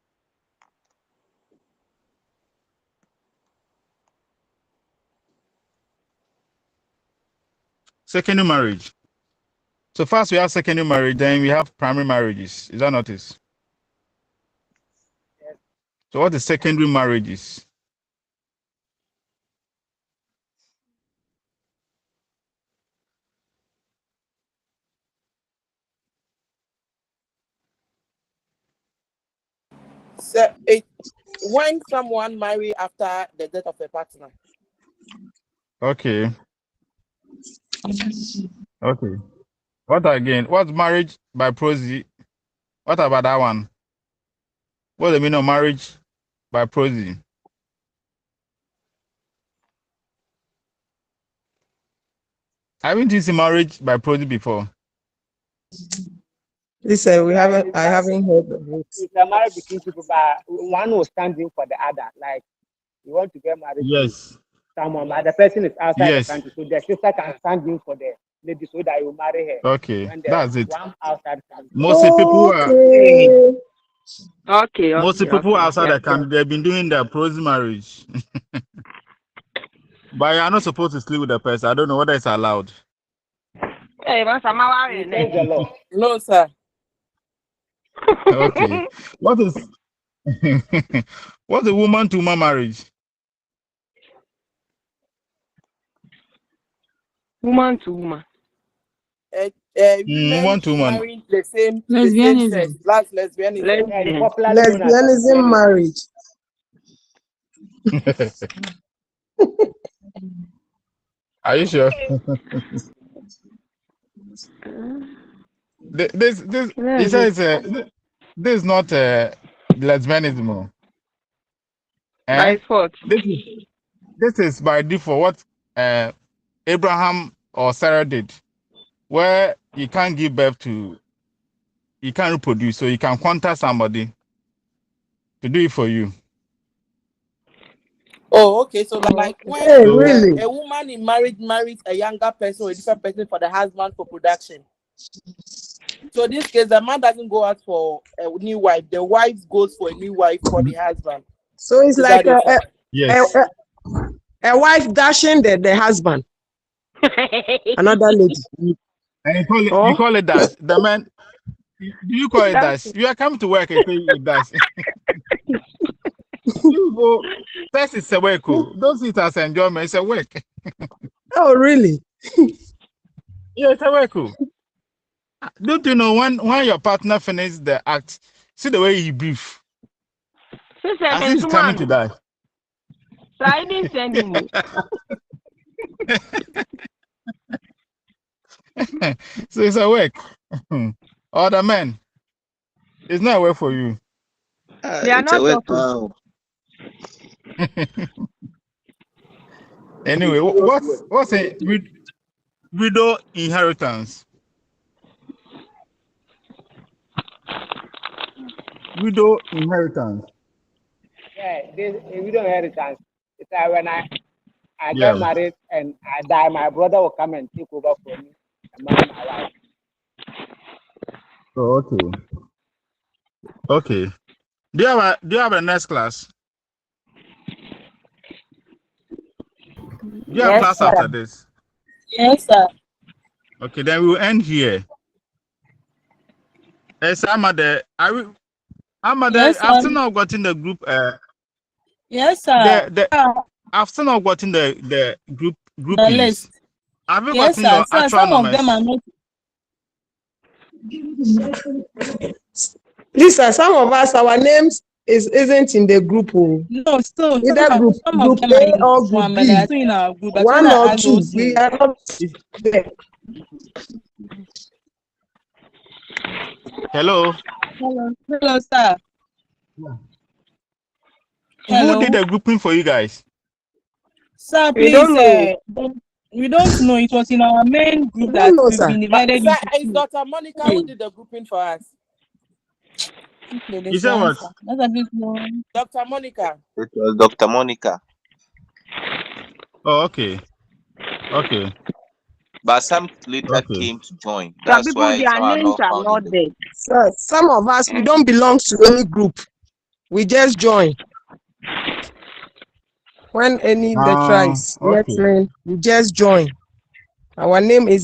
Secondary marriage. So first we have secondary marriage, then we have primary marriages. Is that not it? So what is secondary marriages? So when someone marry after the death of a partner. Okay. Okay. What again? What's marriage by proxy? What about that one? What do you mean of marriage by proxy? Haven't you seen marriage by proxy before? Listen, I haven't heard of it. It's a marriage between people, but one will stand in for the other. Like you want to get married to Yes. someone, but the person is outside Yes. the country, so the sister can stand in for the lady so that you marry her. Okay. When the That's it. one outside the country. Most people are Okay. most people outside the country, they've been doing their proxy marriage. But you are not supposed to sleep with the person. I don't know whether it's allowed. Hey, what's a matter? Depends the law. No, sir. Okay. What is what's a woman to woman marriage? Woman to woman. Women Woman to woman. marrying the same Lesbianism. sex. That's lesbianism. Yeah, popularly known as Lesbianism marriage. Are you sure? This he says this is not lesbianism. By fault. This is by default what Abraham or Sarah did, where you can't give birth to, you can't reproduce, so you can contact somebody to do it for you. Oh, okay. So like when really? a woman in marriage marries a younger person or a different person for the husband for production. So in this case, the man doesn't go out for a new wife. The wife goes for a new wife for the husband. So it's like yes. a wife dashing the husband. Another lady. And you call it that. The man, do you call it that? You are coming to work and say it does. You go, first it's a work. Don't see it as enjoyment, it's a work. Oh, really? Yeah, it's a work. Don't you know when your partner finishes the act, see the way he breathe? As if he's coming to die. So I didn't send him. So it's a work. Other men, it's not a work for you. They are not talking. Anyway, what's a widow inheritance? Widow inheritance. Yeah, we don't inheritance. It's when I Yeah. get married and I die, my brother will come and take over for me and marry my wife. Oh, okay. Okay. Do you have a next class? Do you have class after this? Yes, sir. Okay, then we will end here. Yes, Amade, Yes, sir. I've still not gotten the group. Yes, sir. I've still not gotten the group The groupings. list. Have you Yes, gotten sir. your Sir, actual some numbers? of them are not. Listen, some of us, our names isn't in the group. No, so Either group of them A are or group B. in our group. But One or two. We are not there. Hello. Hello, sir. Hello. Who did the grouping for you guys? Sir, We please, don't know. we don't know. It was in our main group don't that know, we've sir. been divided Sir, into it's two. Dr. Monica who did the grouping for us. Okay, You said what? That's a bit more. Dr. Monica. It was Dr. Monica. Oh, okay. Okay. But some later Okay. came to join. Some That's people, why their some are names not are found not in the there. So, some of us, we don't belong to any group. We just join. When any the tribes, Okay. we just join. Our name is